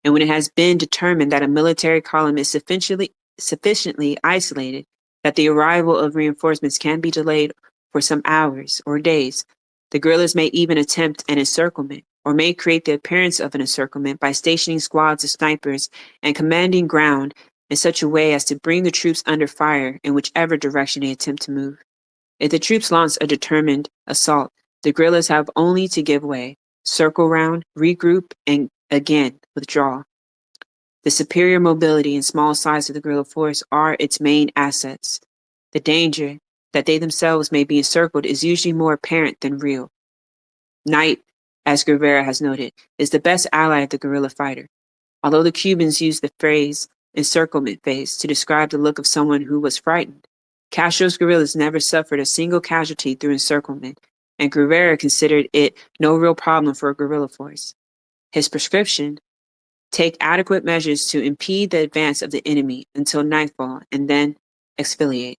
A: and when it has been determined that a military column is sufficiently isolated that the arrival of reinforcements can be delayed for some hours or days, the guerrillas may even attempt an encirclement, or may create the appearance of an encirclement by stationing squads of snipers and commanding ground in such a way as to bring the troops under fire in whichever direction they attempt to move. If the troops launch a determined assault, the guerrillas have only to give way, circle round, regroup, and again withdraw. The superior mobility and small size of the guerrilla force are its main assets. The danger that they themselves may be encircled is usually more apparent than real. Night, as Guerrilla has noted, is the best ally of the guerrilla fighter. Although the Cubans use the phrase encirclement phase to describe the look of someone who was frightened, Castro's guerrillas never suffered a single casualty through encirclement, and Guerrilla considered it no real problem for a guerrilla force. His prescription: take adequate measures to impede the advance of the enemy until nightfall, and then exfiltrate.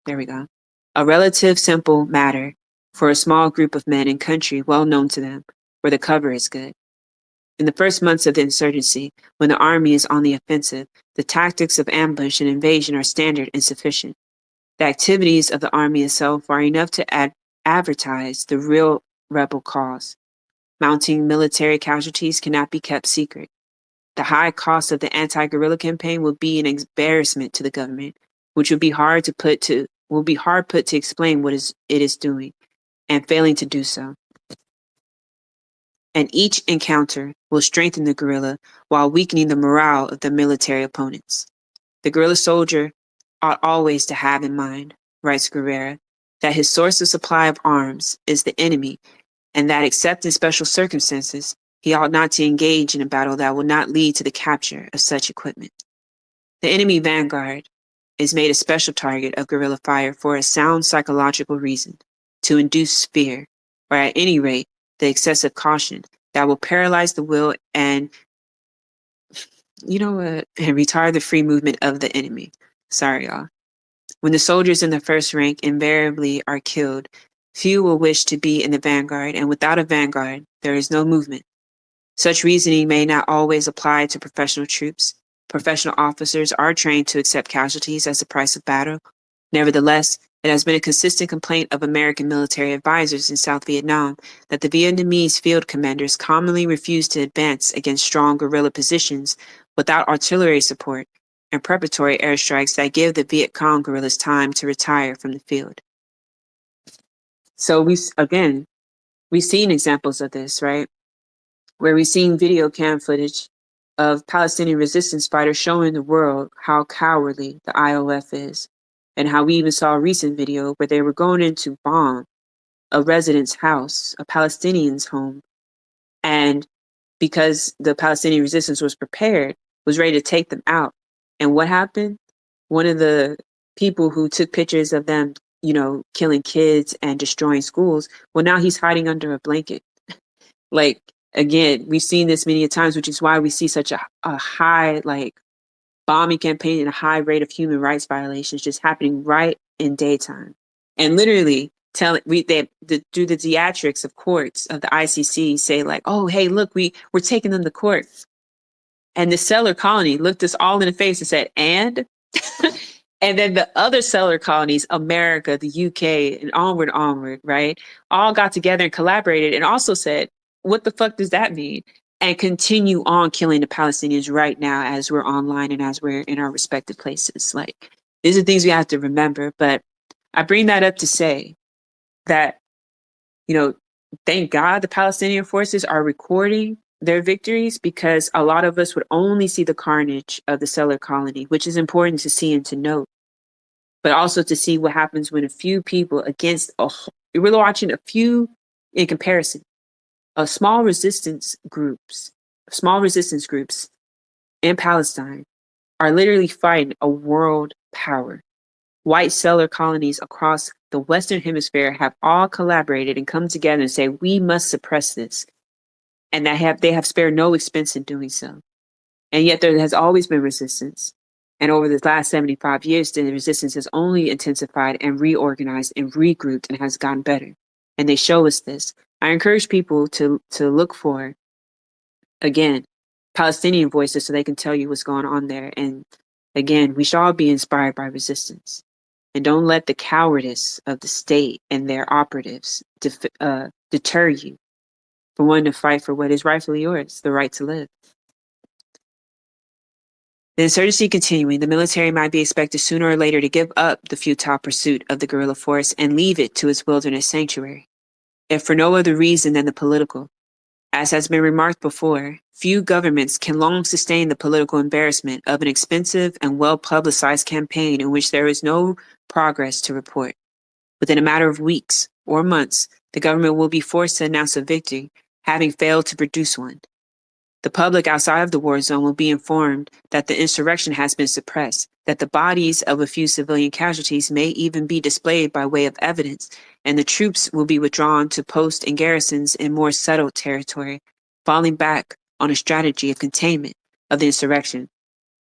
A: There we go. A relative simple matter for a small group of men in country well known to them, where the cover is good. In the first months of the insurgency, when the army is on the offensive, the tactics of ambush and invasion are standard and sufficient. The activities of the army itself are enough to advertise the real rebel cause. Mounting military casualties cannot be kept secret. The high cost of the anti-guerrilla campaign will be an embarrassment to the government, which will be hard put to explain what it is doing, and failing to do so. And each encounter will strengthen the guerrilla while weakening the morale of the military opponents. The guerrilla soldier ought always to have in mind, writes Guerrilla, that his source of supply of arms is the enemy, and that except in special circumstances, he ought not to engage in a battle that will not lead to the capture of such equipment. The enemy vanguard is made a special target of guerrilla fire for a sound psychological reason, to induce fear, or at any rate, the excessive caution that will paralyze the will and retard the free movement of the enemy. Sorry, y'all. When the soldiers in the first rank invariably are killed, few will wish to be in the vanguard, and without a vanguard, there is no movement. Such reasoning may not always apply to professional troops. Professional officers are trained to accept casualties as the price of battle. Nevertheless, it has been a consistent complaint of American military advisors in South Vietnam that the Vietnamese field commanders commonly refuse to advance against strong guerrilla positions without artillery support and preparatory airstrikes that give the Viet Cong guerrillas time to retire from the field. So we've seen examples of this, right? Where we've seen video cam footage of Palestinian resistance fighters showing the world how cowardly the IOF is, and how we even saw a recent video where they were going in to bomb a resident's house, a Palestinian's home, and because the Palestinian resistance was prepared, was ready to take them out. And what happened? One of the people who took pictures of them, killing kids and destroying schools, well, now he's hiding under a blanket. Like, again, we've seen this many times, which is why we see such a high, bombing campaign and a high rate of human rights violations just happening right in daytime. And literally do the theatrics of courts of the ICC say oh, hey, look, we're taking them to court. And the settler colony looked us all in the face and said, and? And then the other settler colonies, America, the UK, and onward, right, all got together and collaborated and also said, what the fuck does that mean? And continue on killing the Palestinians right now as we're online and as we're in our respective places. These are things we have to remember. But I bring that up to say that, thank God the Palestinian forces are recording their victories, because a lot of us would only see the carnage of the settler colony, which is important to see and to note. but also to see what happens when a few people against we're watching a few in comparison, small resistance groups in Palestine are literally fighting a world power. White settler colonies across the Western Hemisphere have all collaborated and come together and say, we must suppress this. And they have spared no expense in doing so. And yet there has always been resistance. And over the last 75 years, the resistance has only intensified and reorganized and regrouped and has gotten better. And they show us this. I encourage people to look for, again, Palestinian voices so they can tell you what's going on there. And again, we should all be inspired by resistance. And don't let the cowardice of the state and their operatives deter you from wanting to fight for what is rightfully yours, the right to live. The insurgency continuing, the military might be expected sooner or later to give up the futile pursuit of the guerrilla force and leave it to its wilderness sanctuary, if for no other reason than the political. As has been remarked before, few governments can long sustain the political embarrassment of an expensive and well-publicized campaign in which there is no progress to report. Within a matter of weeks or months, the government will be forced to announce a victory, having failed to produce one. The public outside of the war zone will be informed that the insurrection has been suppressed, that the bodies of a few civilian casualties may even be displayed by way of evidence, and the troops will be withdrawn to posts and garrisons in more settled territory, falling back on a strategy of containment of the insurrection.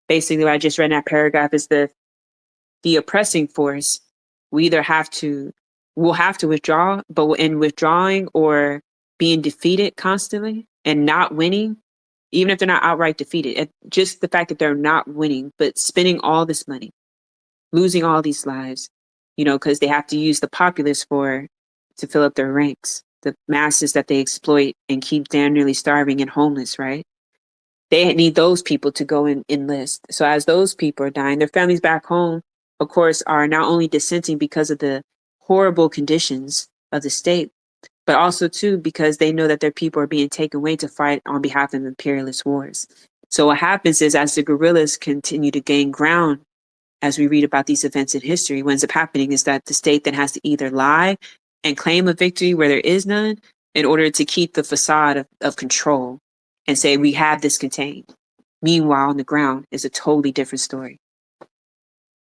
A: Basically, what I just read in that paragraph is the oppressing force. We'll have to withdraw, but in withdrawing or being defeated constantly and not winning, even if they're not outright defeated, just the fact that they're not winning, but spending all this money, losing all these lives, because they have to use the populace to fill up their ranks, the masses that they exploit and keep damn nearly starving and homeless, right? They need those people to go and enlist. So as those people are dying, their families back home, of course, are not only dissenting because of the horrible conditions of the state, but also too because they know that their people are being taken away to fight on behalf of imperialist wars. So what happens is, as the guerrillas continue to gain ground, as we read about these events in history, what ends up happening is that the state then has to either lie and claim a victory where there is none in order to keep the facade of control and say, we have this contained. Meanwhile, on the ground is a totally different story.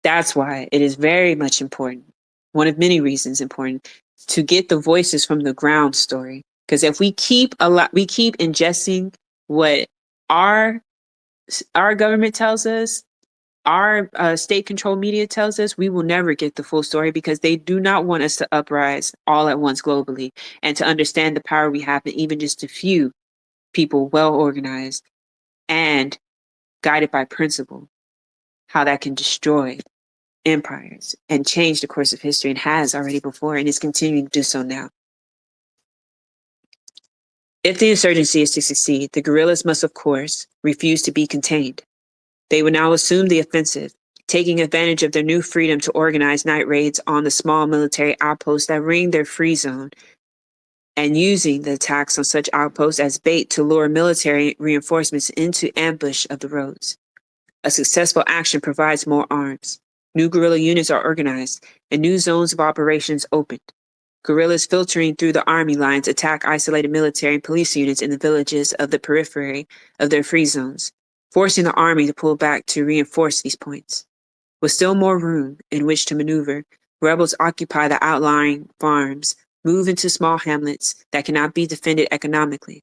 A: That's why it is very much important, one of many reasons important, to get the voices from the ground story. Because if we keep ingesting what our government tells us, our state-controlled media tells us, we will never get the full story, because they do not want us to uprise all at once globally and to understand the power we have in even just a few people well organized and guided by principle, how that can destroy empires and change the course of history, and has already before and is continuing to do so now. If the insurgency is to succeed, the guerrillas must, of course, refuse to be contained. They will now assume the offensive, taking advantage of their new freedom to organize night raids on the small military outposts that ring their free zone, and using the attacks on such outposts as bait to lure military reinforcements into ambush of the roads. A successful action provides more arms. New guerrilla units are organized, and new zones of operations opened. Guerrillas filtering through the army lines attack isolated military and police units in the villages of the periphery of their free zones, forcing the army to pull back to reinforce these points. With still more room in which to maneuver, rebels occupy the outlying farms, move into small hamlets that cannot be defended economically.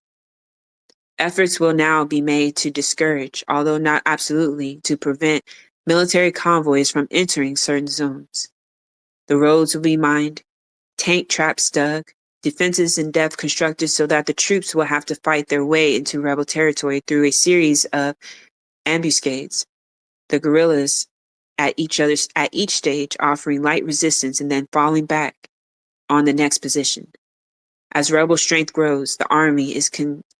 A: Efforts will now be made to discourage, although not absolutely to prevent, military convoys from entering certain zones. The roads will be mined, tank traps dug, defenses in depth constructed so that the troops will have to fight their way into rebel territory through a series of ambuscades. The guerrillas at each stage offering light resistance and then falling back on the next position. As rebel strength grows, the army is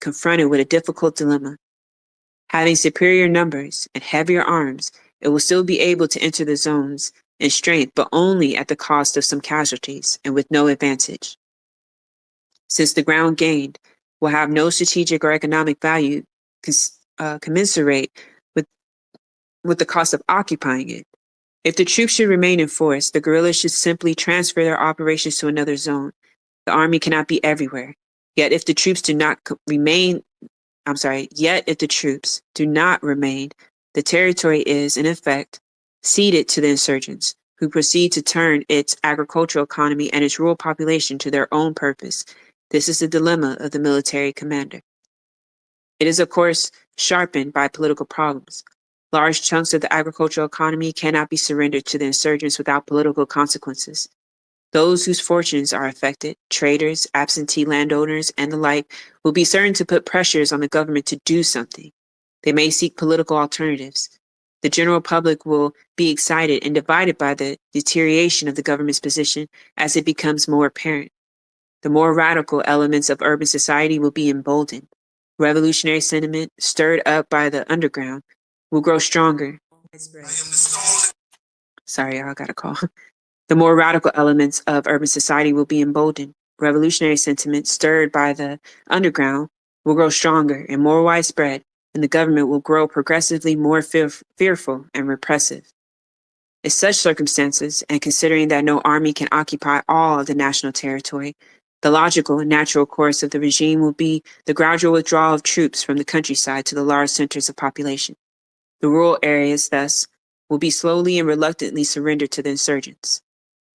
A: confronted with a difficult dilemma. Having superior numbers and heavier arms, it will still be able to enter the zones in strength, but only at the cost of some casualties and with no advantage. Since the ground gained will have no strategic or economic value commensurate with the cost of occupying it, If the troops should remain in force, the guerrillas should simply transfer their operations to another zone. The army cannot be everywhere. Yet if the troops do not remain, yet if the troops do not remain, the territory is, in effect, ceded to the insurgents, who proceed to turn its agricultural economy and its rural population to their own purpose. This is the dilemma of the military commander. It is, of course, sharpened by political problems. Large chunks of the agricultural economy cannot be surrendered to the insurgents without political consequences. Those whose fortunes are affected, traders, absentee landowners, and the like, will be certain to put pressures on the government to do something. They may seek political alternatives. The general public will be excited and divided by the deterioration of the government's position as it becomes more apparent. The more radical elements of urban society will be emboldened. Revolutionary sentiment, stirred up by the underground, will grow stronger. Sorry, I got a call. The more radical elements of urban society will be emboldened. Revolutionary sentiment, stirred by the underground, will grow stronger and more widespread, and the government will grow progressively more fearful and repressive. In such circumstances, and considering that no army can occupy all of the national territory, the logical and natural course of the regime will be the gradual withdrawal of troops from the countryside to the large centers of population. The rural areas, thus, will be slowly and reluctantly surrendered to the insurgents.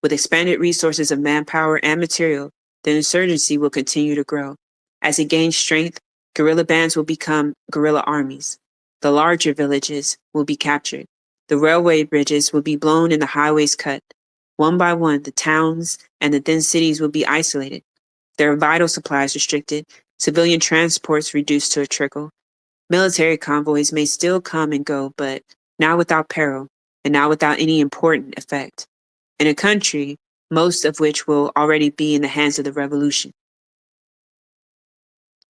A: With expanded resources of manpower and material, the insurgency will continue to grow. As it gains strength, guerrilla bands will become guerrilla armies. The larger villages will be captured. The railway bridges will be blown and the highways cut. One by one, the towns and the then cities will be isolated. Their vital supplies restricted, civilian transports reduced to a trickle. Military convoys may still come and go, but now without peril, and now without any important effect. In a country, most of which will already be in the hands of the revolution.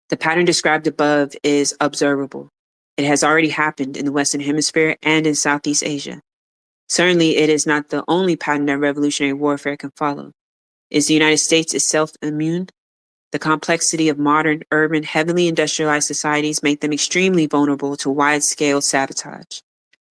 A: The pattern described above is observable. It has already happened in the Western Hemisphere and in Southeast Asia. Certainly, it is not the only pattern that revolutionary warfare can follow. Is the United States itself immune? The complexity of modern, urban, heavily industrialized societies make them extremely vulnerable to wide-scale sabotage,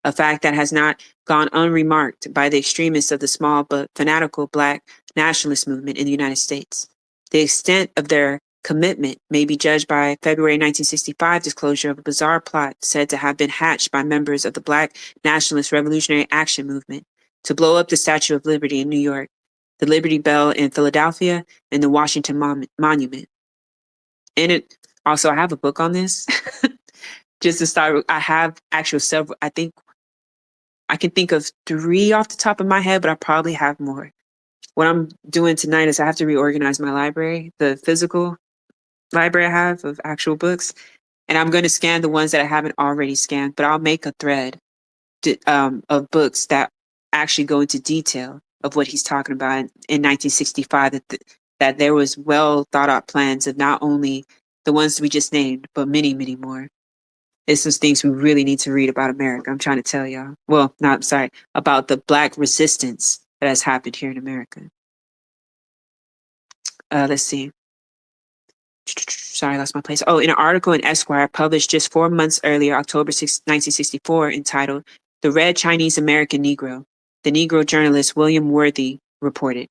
A: a fact that has not gone unremarked by the extremists of the small but fanatical Black nationalist movement in the United States. The extent of their commitment may be judged by February 1965 disclosure of a bizarre plot said to have been hatched by members of the Black Nationalist Revolutionary Action Movement to blow up the Statue of Liberty in New York, the Liberty Bell in Philadelphia, and the Washington Monument. And it also, I have a book on this. Just to start, I have actual several, I think I can think of 3 off the top of my head, but I probably have more. What I'm doing tonight is I have to reorganize my library, the physical library I have of actual books, and I'm going to scan the ones that I haven't already scanned, but I'll make a thread of books that actually go into detail of what he's talking about in 1965, that there was well thought out plans of not only the ones we just named, but many, many more. It's some things we really need to read about America. I'm trying to tell y'all. Well, no, I'm sorry, about the Black resistance that has happened here in America. Let's see. Sorry, I lost my place. Oh, in an article in Esquire published just 4 months earlier, October 6, 1964, entitled The Red Chinese American Negro, the Negro journalist William Worthy reported.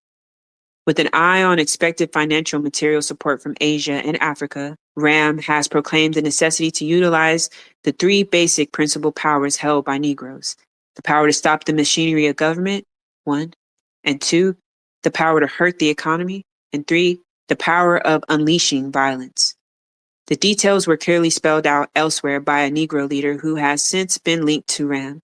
A: With an eye on expected financial material support from Asia and Africa, RAM has proclaimed the necessity to utilize the 3 basic principal powers held by Negroes. The power to stop the machinery of government, 1, and 2, the power to hurt the economy, and 3, the power of unleashing violence. The details were clearly spelled out elsewhere by a Negro leader who has since been linked to RAM.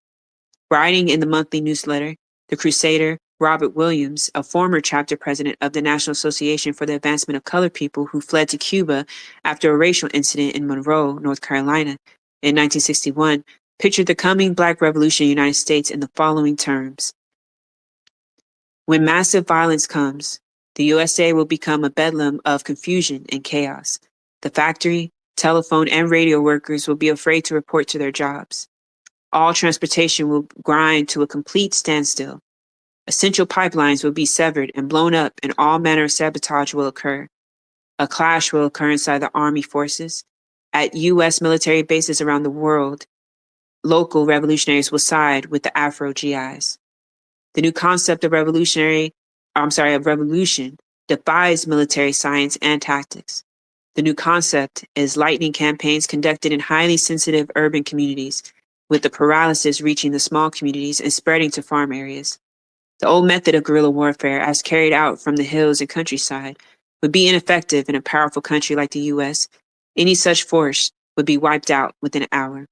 A: Writing in the monthly newsletter, The Crusader, Robert Williams, a former chapter president of the National Association for the Advancement of Colored People who fled to Cuba after a racial incident in Monroe, North Carolina, in 1961, pictured the coming Black Revolution in the United States in the following terms. When massive violence comes, the USA will become a bedlam of confusion and chaos. The factory, telephone, and radio workers will be afraid to report to their jobs. All transportation will grind to a complete standstill. Essential pipelines will be severed and blown up, and all manner of sabotage will occur. A clash will occur inside the army forces. At U.S. military bases around the world, local revolutionaries will side with the Afro GIs. The new concept of of revolution defies military science and tactics. The new concept is lightning campaigns conducted in highly sensitive urban communities, with the paralysis reaching the small communities and spreading to farm areas. The old method of guerrilla warfare, as carried out from the hills and countryside, would be ineffective in a powerful country like the US. Any such force would be wiped out within an hour.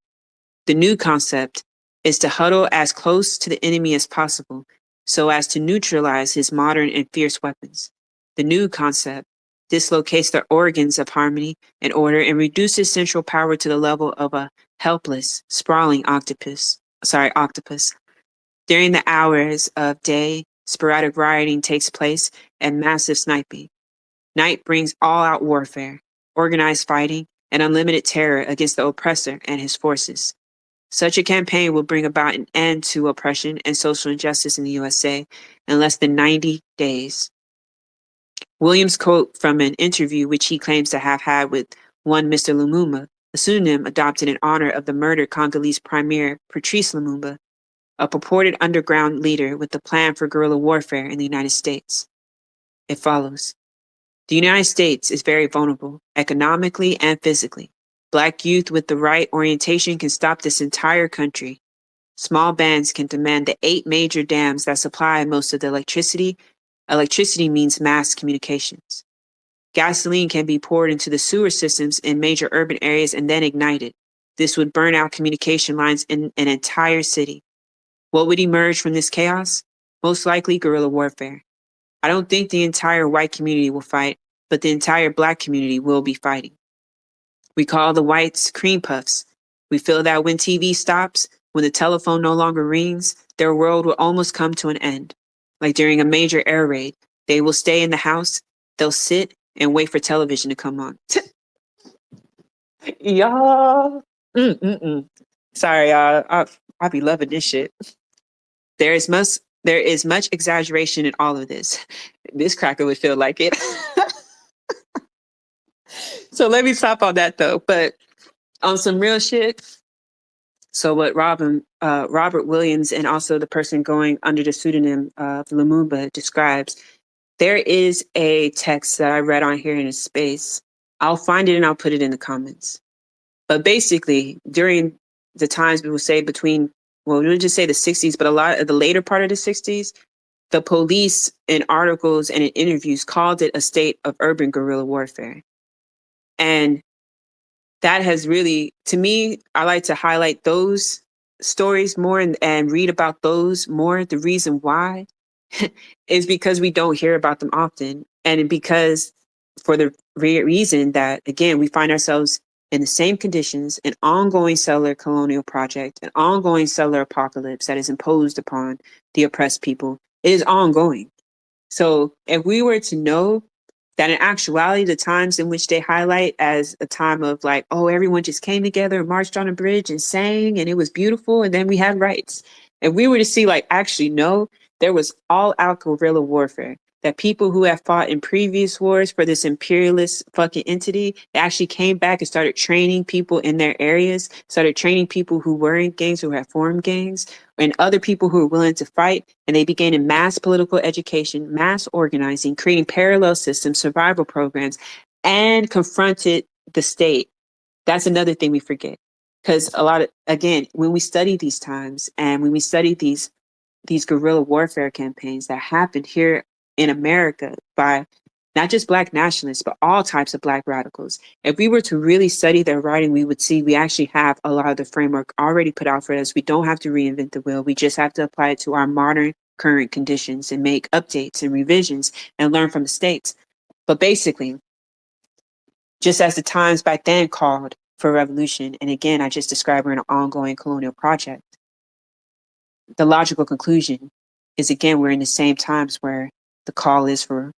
A: The new concept is to huddle as close to the enemy as possible so as to neutralize his modern and fierce weapons. The new concept dislocates the organs of harmony and order and reduces central power to the level of a helpless, sprawling octopus. During the hours of day, sporadic rioting takes place and massive sniping. Night brings all-out warfare, organized fighting, and unlimited terror against the oppressor and his forces. Such a campaign will bring about an end to oppression and social injustice in the USA in less than 90 days. Williams' quote from an interview which he claims to have had with one Mr. Lumumba, a pseudonym adopted in honor of the murdered Congolese premier Patrice Lumumba, a purported underground leader with a plan for guerrilla warfare in the United States. It follows. The United States is very vulnerable, economically and physically. Black youth with the right orientation can stop this entire country. Small bands can demand the 8 major dams that supply most of the electricity. Electricity means mass communications. Gasoline can be poured into the sewer systems in major urban areas and then ignited. This would burn out communication lines in an entire city. What would emerge from this chaos? Most likely guerrilla warfare. I don't think the entire white community will fight, but the entire Black community will be fighting. We call the whites cream puffs. We feel that when TV stops, when the telephone no longer rings, their world will almost come to an end. Like during a major air raid, they will stay in the house, they'll sit and wait for television to come on. Y'all. Sorry, y'all. I be loving this shit. There is much exaggeration in all of this. This cracker would feel like it. So let me stop on that though. But on some real shit. So what Robert Williams and also the person going under the pseudonym of Lumumba describes, there is a text that I read on here in a space. I'll find it and I'll put it in the comments. But basically, during the times we will say we'll just say the 60s, but a lot of the later part of the 60s, the police in articles and in interviews called it a state of urban guerrilla warfare. And that has really, to me, I like to highlight those stories more and read about those more. The reason why is because we don't hear about them often. And because for the reason that, again, we find ourselves in the same conditions, an ongoing settler colonial project, an ongoing settler apocalypse that is imposed upon the oppressed people. It is ongoing. So if we were to know that in actuality, the times in which they highlight as a time of like, oh, everyone just came together and marched on a bridge and sang and it was beautiful and then we had rights. If we were to see like, actually, no, there was all out guerrilla warfare, that people who have fought in previous wars for this imperialist fucking entity, they actually came back and started training people in their areas, started training people who were in gangs, who had formed gangs, and other people who were willing to fight. And they began in mass political education, mass organizing, creating parallel systems, survival programs, and confronted the state. That's another thing we forget. Because again, when we study these times and when we study these guerrilla warfare campaigns that happened here in America by not just Black nationalists, but all types of Black radicals. If we were to really study their writing, we would see we actually have a lot of the framework already put out for us. We don't have to reinvent the wheel. We just have to apply it to our modern current conditions and make updates and revisions and learn from the states. But basically, just as the times back then called for revolution, and again, I just described we're in an ongoing colonial project, the logical conclusion is, again, we're in the same times where the call is for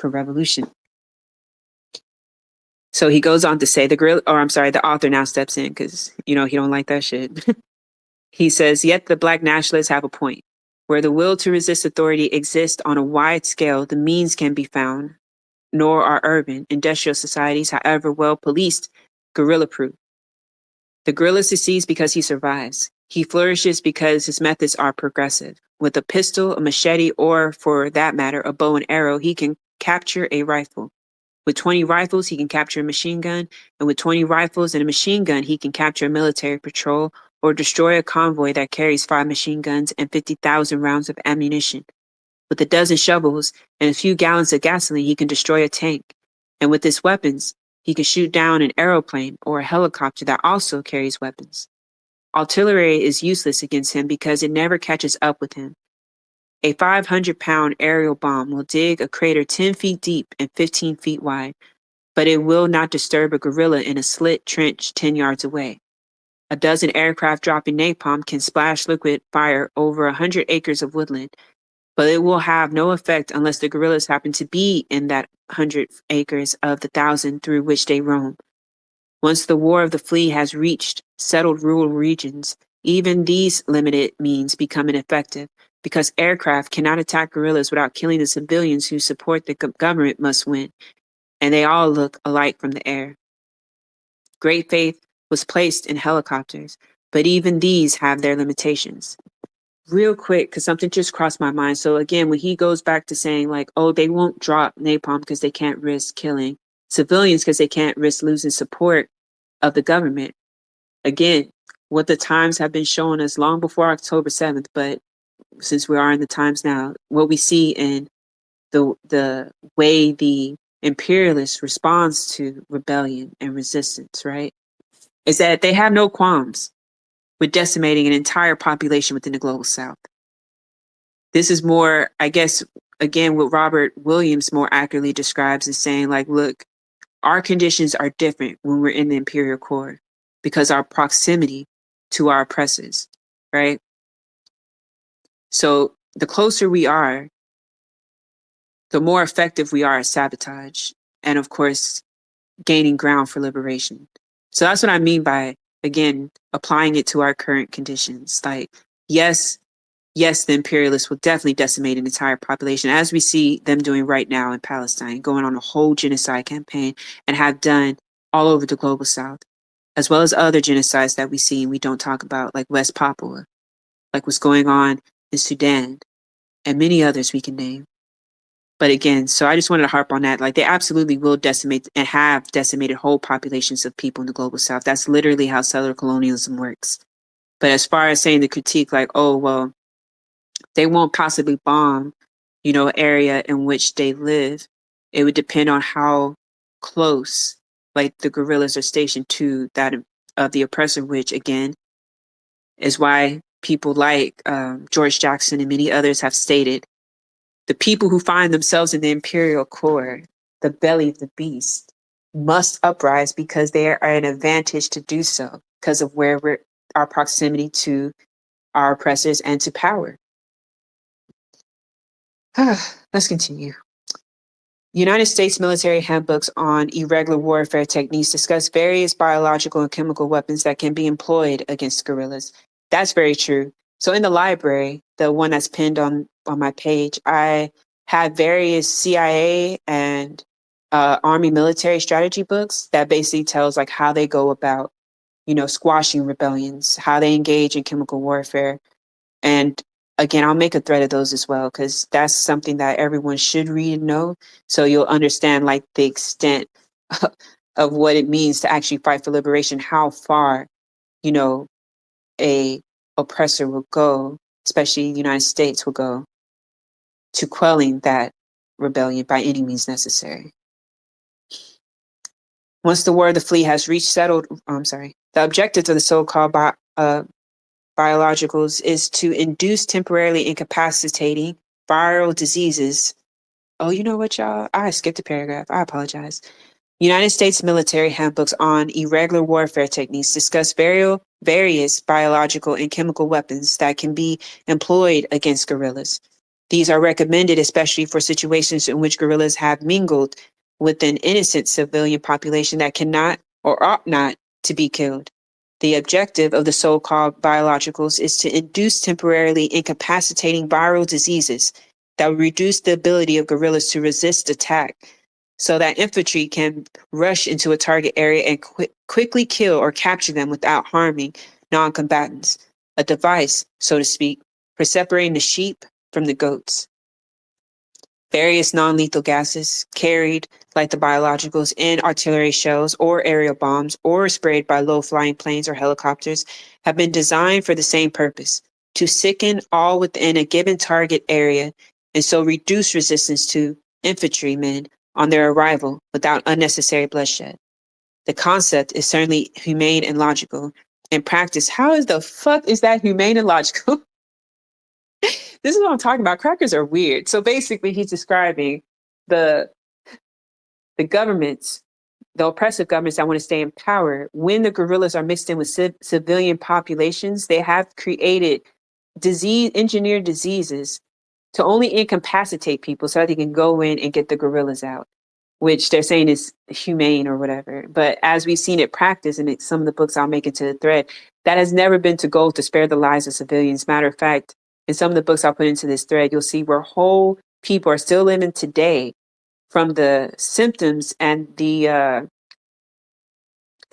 A: revolution. So he goes on to say the author now steps in because, he don't like that shit. He says, yet the Black nationalists have a point. Where the will to resist authority exists on a wide scale, the means can be found, nor are urban, industrial societies, however well policed, guerrilla-proof. The guerrilla succeeds because he survives. He flourishes because his methods are progressive. with a pistol, a machete, or for that matter, a bow and arrow, he can capture a rifle. With 20 rifles, he can capture a machine gun, and with 20 rifles and a machine gun, he can capture a military patrol or destroy a convoy that carries 5 machine guns and 50,000 rounds of ammunition. With a dozen shovels and a few gallons of gasoline, he can destroy a tank. And with his weapons, he can shoot down an aeroplane or a helicopter that also carries weapons. Artillery is useless against him because it never catches up with him. A 500-pound aerial bomb will dig a crater 10 feet deep and 15 feet wide, but it will not disturb a guerrilla in a slit trench 10 yards away. A dozen aircraft dropping napalm can splash liquid fire over 100 acres of woodland, but it will have no effect unless the guerrillas happen to be in that 100 acres of the 1,000 through which they roam. Once the war of the Flea has reached settled rural regions, even these limited means become ineffective because aircraft cannot attack guerrillas without killing the civilians who support the government must win, and they all look alike from the air. Great faith was placed in helicopters, but even these have their limitations. Real quick, because something just crossed my mind. So again, when he goes back to saying like, oh, they won't drop napalm because they can't risk killing civilians because they can't risk losing support of the government. Again, what the times have been showing us long before October 7th, but since we are in the times now, what we see in the way the imperialists responds to rebellion and resistance, right, is that they have no qualms with decimating an entire population within the global south. This is more, I guess, again, what Robert Williams more accurately describes as saying like, look, our conditions are different when we're in the imperial core because our proximity to our oppressors, right? So the closer we are, the more effective we are at sabotage and, of course, gaining ground for liberation. So that's what I mean by, again, applying it to our current conditions. Like, yes, the imperialists will definitely decimate an entire population, as we see them doing right now in Palestine, going on a whole genocide campaign and have done all over the global south, as well as other genocides that we see and we don't talk about, like West Papua, like what's going on in Sudan, and many others we can name. But again, so I just wanted to harp on that. Like, they absolutely will decimate and have decimated whole populations of people in the global south. That's literally how settler colonialism works. But as far as saying the critique, like, oh, well, they won't possibly bomb, area in which they live. It would depend on how close, like, the guerrillas are stationed to that of the oppressor, which again is why people like George Jackson and many others have stated the people who find themselves in the imperial core, the belly of the beast, must uprise because they are an advantage to do so because of our proximity to our oppressors and to power. Let's continue. United States military handbooks on irregular warfare techniques discuss various biological and chemical weapons that can be employed against guerrillas. That's very true. So in the library, the one that's pinned on my page, I have various CIA and Army military strategy books that basically tells like how they go about, squashing rebellions, how they engage in chemical warfare. And again, I'll make a thread of those as well, because that's something that everyone should read and know. So you'll understand like the extent of what it means to actually fight for liberation, how far, a oppressor will go, especially the United States will go to quelling that rebellion by any means necessary. Once the war of the Flea has reached settled, the objectives of the so-called biologicals is to induce temporarily incapacitating viral diseases. Oh, you know what, y'all? I skipped a paragraph. I apologize. United States military handbooks on irregular warfare techniques discuss various biological and chemical weapons that can be employed against guerrillas. These are recommended especially for situations in which guerrillas have mingled with an innocent civilian population that cannot or ought not to be killed. The objective of the so-called biologicals is to induce temporarily incapacitating viral diseases that will reduce the ability of guerrillas to resist attack so that infantry can rush into a target area and quickly kill or capture them without harming non-combatants. A device, so to speak, for separating the sheep from the goats. Various non-lethal gases carried, like the biologicals, in artillery shells or aerial bombs or sprayed by low-flying planes or helicopters have been designed for the same purpose, to sicken all within a given target area and so reduce resistance to infantrymen on their arrival without unnecessary bloodshed. The concept is certainly humane and logical. In practice, how is the fuck is that humane and logical? This is what I'm talking about. Crackers are weird. So basically, he's describing the governments, the oppressive governments that want to stay in power. When the guerrillas are mixed in with civilian populations, they have created engineered diseases to only incapacitate people so that they can go in and get the guerrillas out, which they're saying is humane or whatever. But as we've seen it practiced in some of the books I'll make into the thread, that has never been to goal to spare the lives of civilians. Matter of fact, in some of the books I'll put into this thread, you'll see where whole people are still living today from the symptoms and the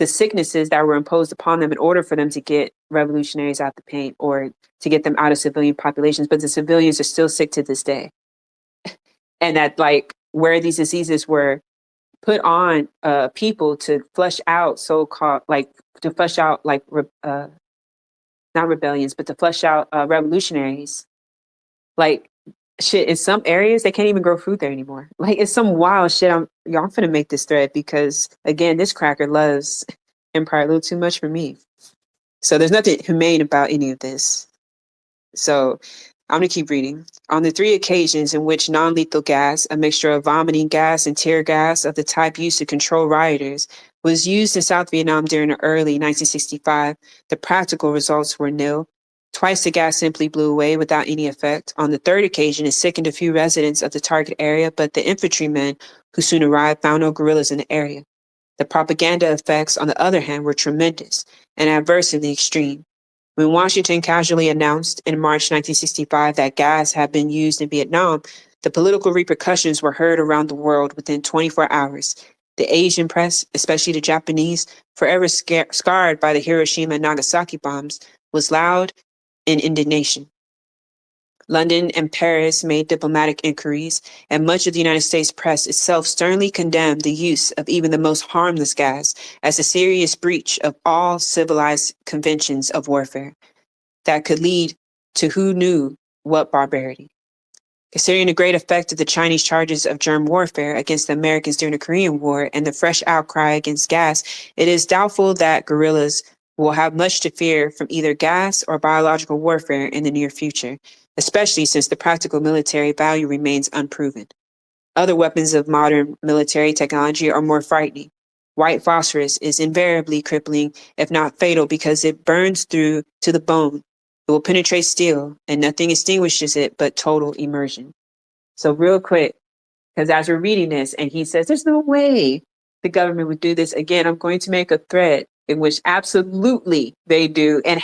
A: sicknesses that were imposed upon them in order for them to get revolutionaries out the paint or to get them out of civilian populations. But the civilians are still sick to this day. And that, like, where these diseases were put on people to flush out so-called, like, to flush out, like, not rebellions, but to flush out revolutionaries. Like, shit, in some areas, they can't even grow fruit there anymore. Like, it's some wild shit. I'm finna make this thread because, again, this cracker loves Empire a little too much for me. So there's nothing humane about any of this. So I'm going to keep reading. On the 3 occasions in which non-lethal gas, a mixture of vomiting gas and tear gas of the type used to control rioters, was used in South Vietnam during the early 1965, the practical results were nil. Twice the gas simply blew away without any effect. On the 3rd occasion, it sickened a few residents of the target area, but the infantrymen who soon arrived found no guerrillas in the area. The propaganda effects, on the other hand, were tremendous and adverse in the extreme. When Washington casually announced in March 1965 that gas had been used in Vietnam, the political repercussions were heard around the world within 24 hours. The Asian press, especially the Japanese, forever scarred by the Hiroshima and Nagasaki bombs, was loud in indignation. London and Paris made diplomatic inquiries, and much of the United States press itself sternly condemned the use of even the most harmless gas as a serious breach of all civilized conventions of warfare that could lead to who knew what barbarity. Considering the great effect of the Chinese charges of germ warfare against the Americans during the Korean War and the fresh outcry against gas, it is doubtful that guerrillas will have much to fear from either gas or biological warfare in the near future, especially since the practical military value remains unproven. Other weapons of modern military technology are more frightening. White phosphorus is invariably crippling, if not fatal, because it burns through to the bone. It will penetrate steel, and nothing extinguishes it but total immersion. So real quick, because as we're reading this, and he says, there's no way the government would do this. Again, I'm going to make a thread in which absolutely they do and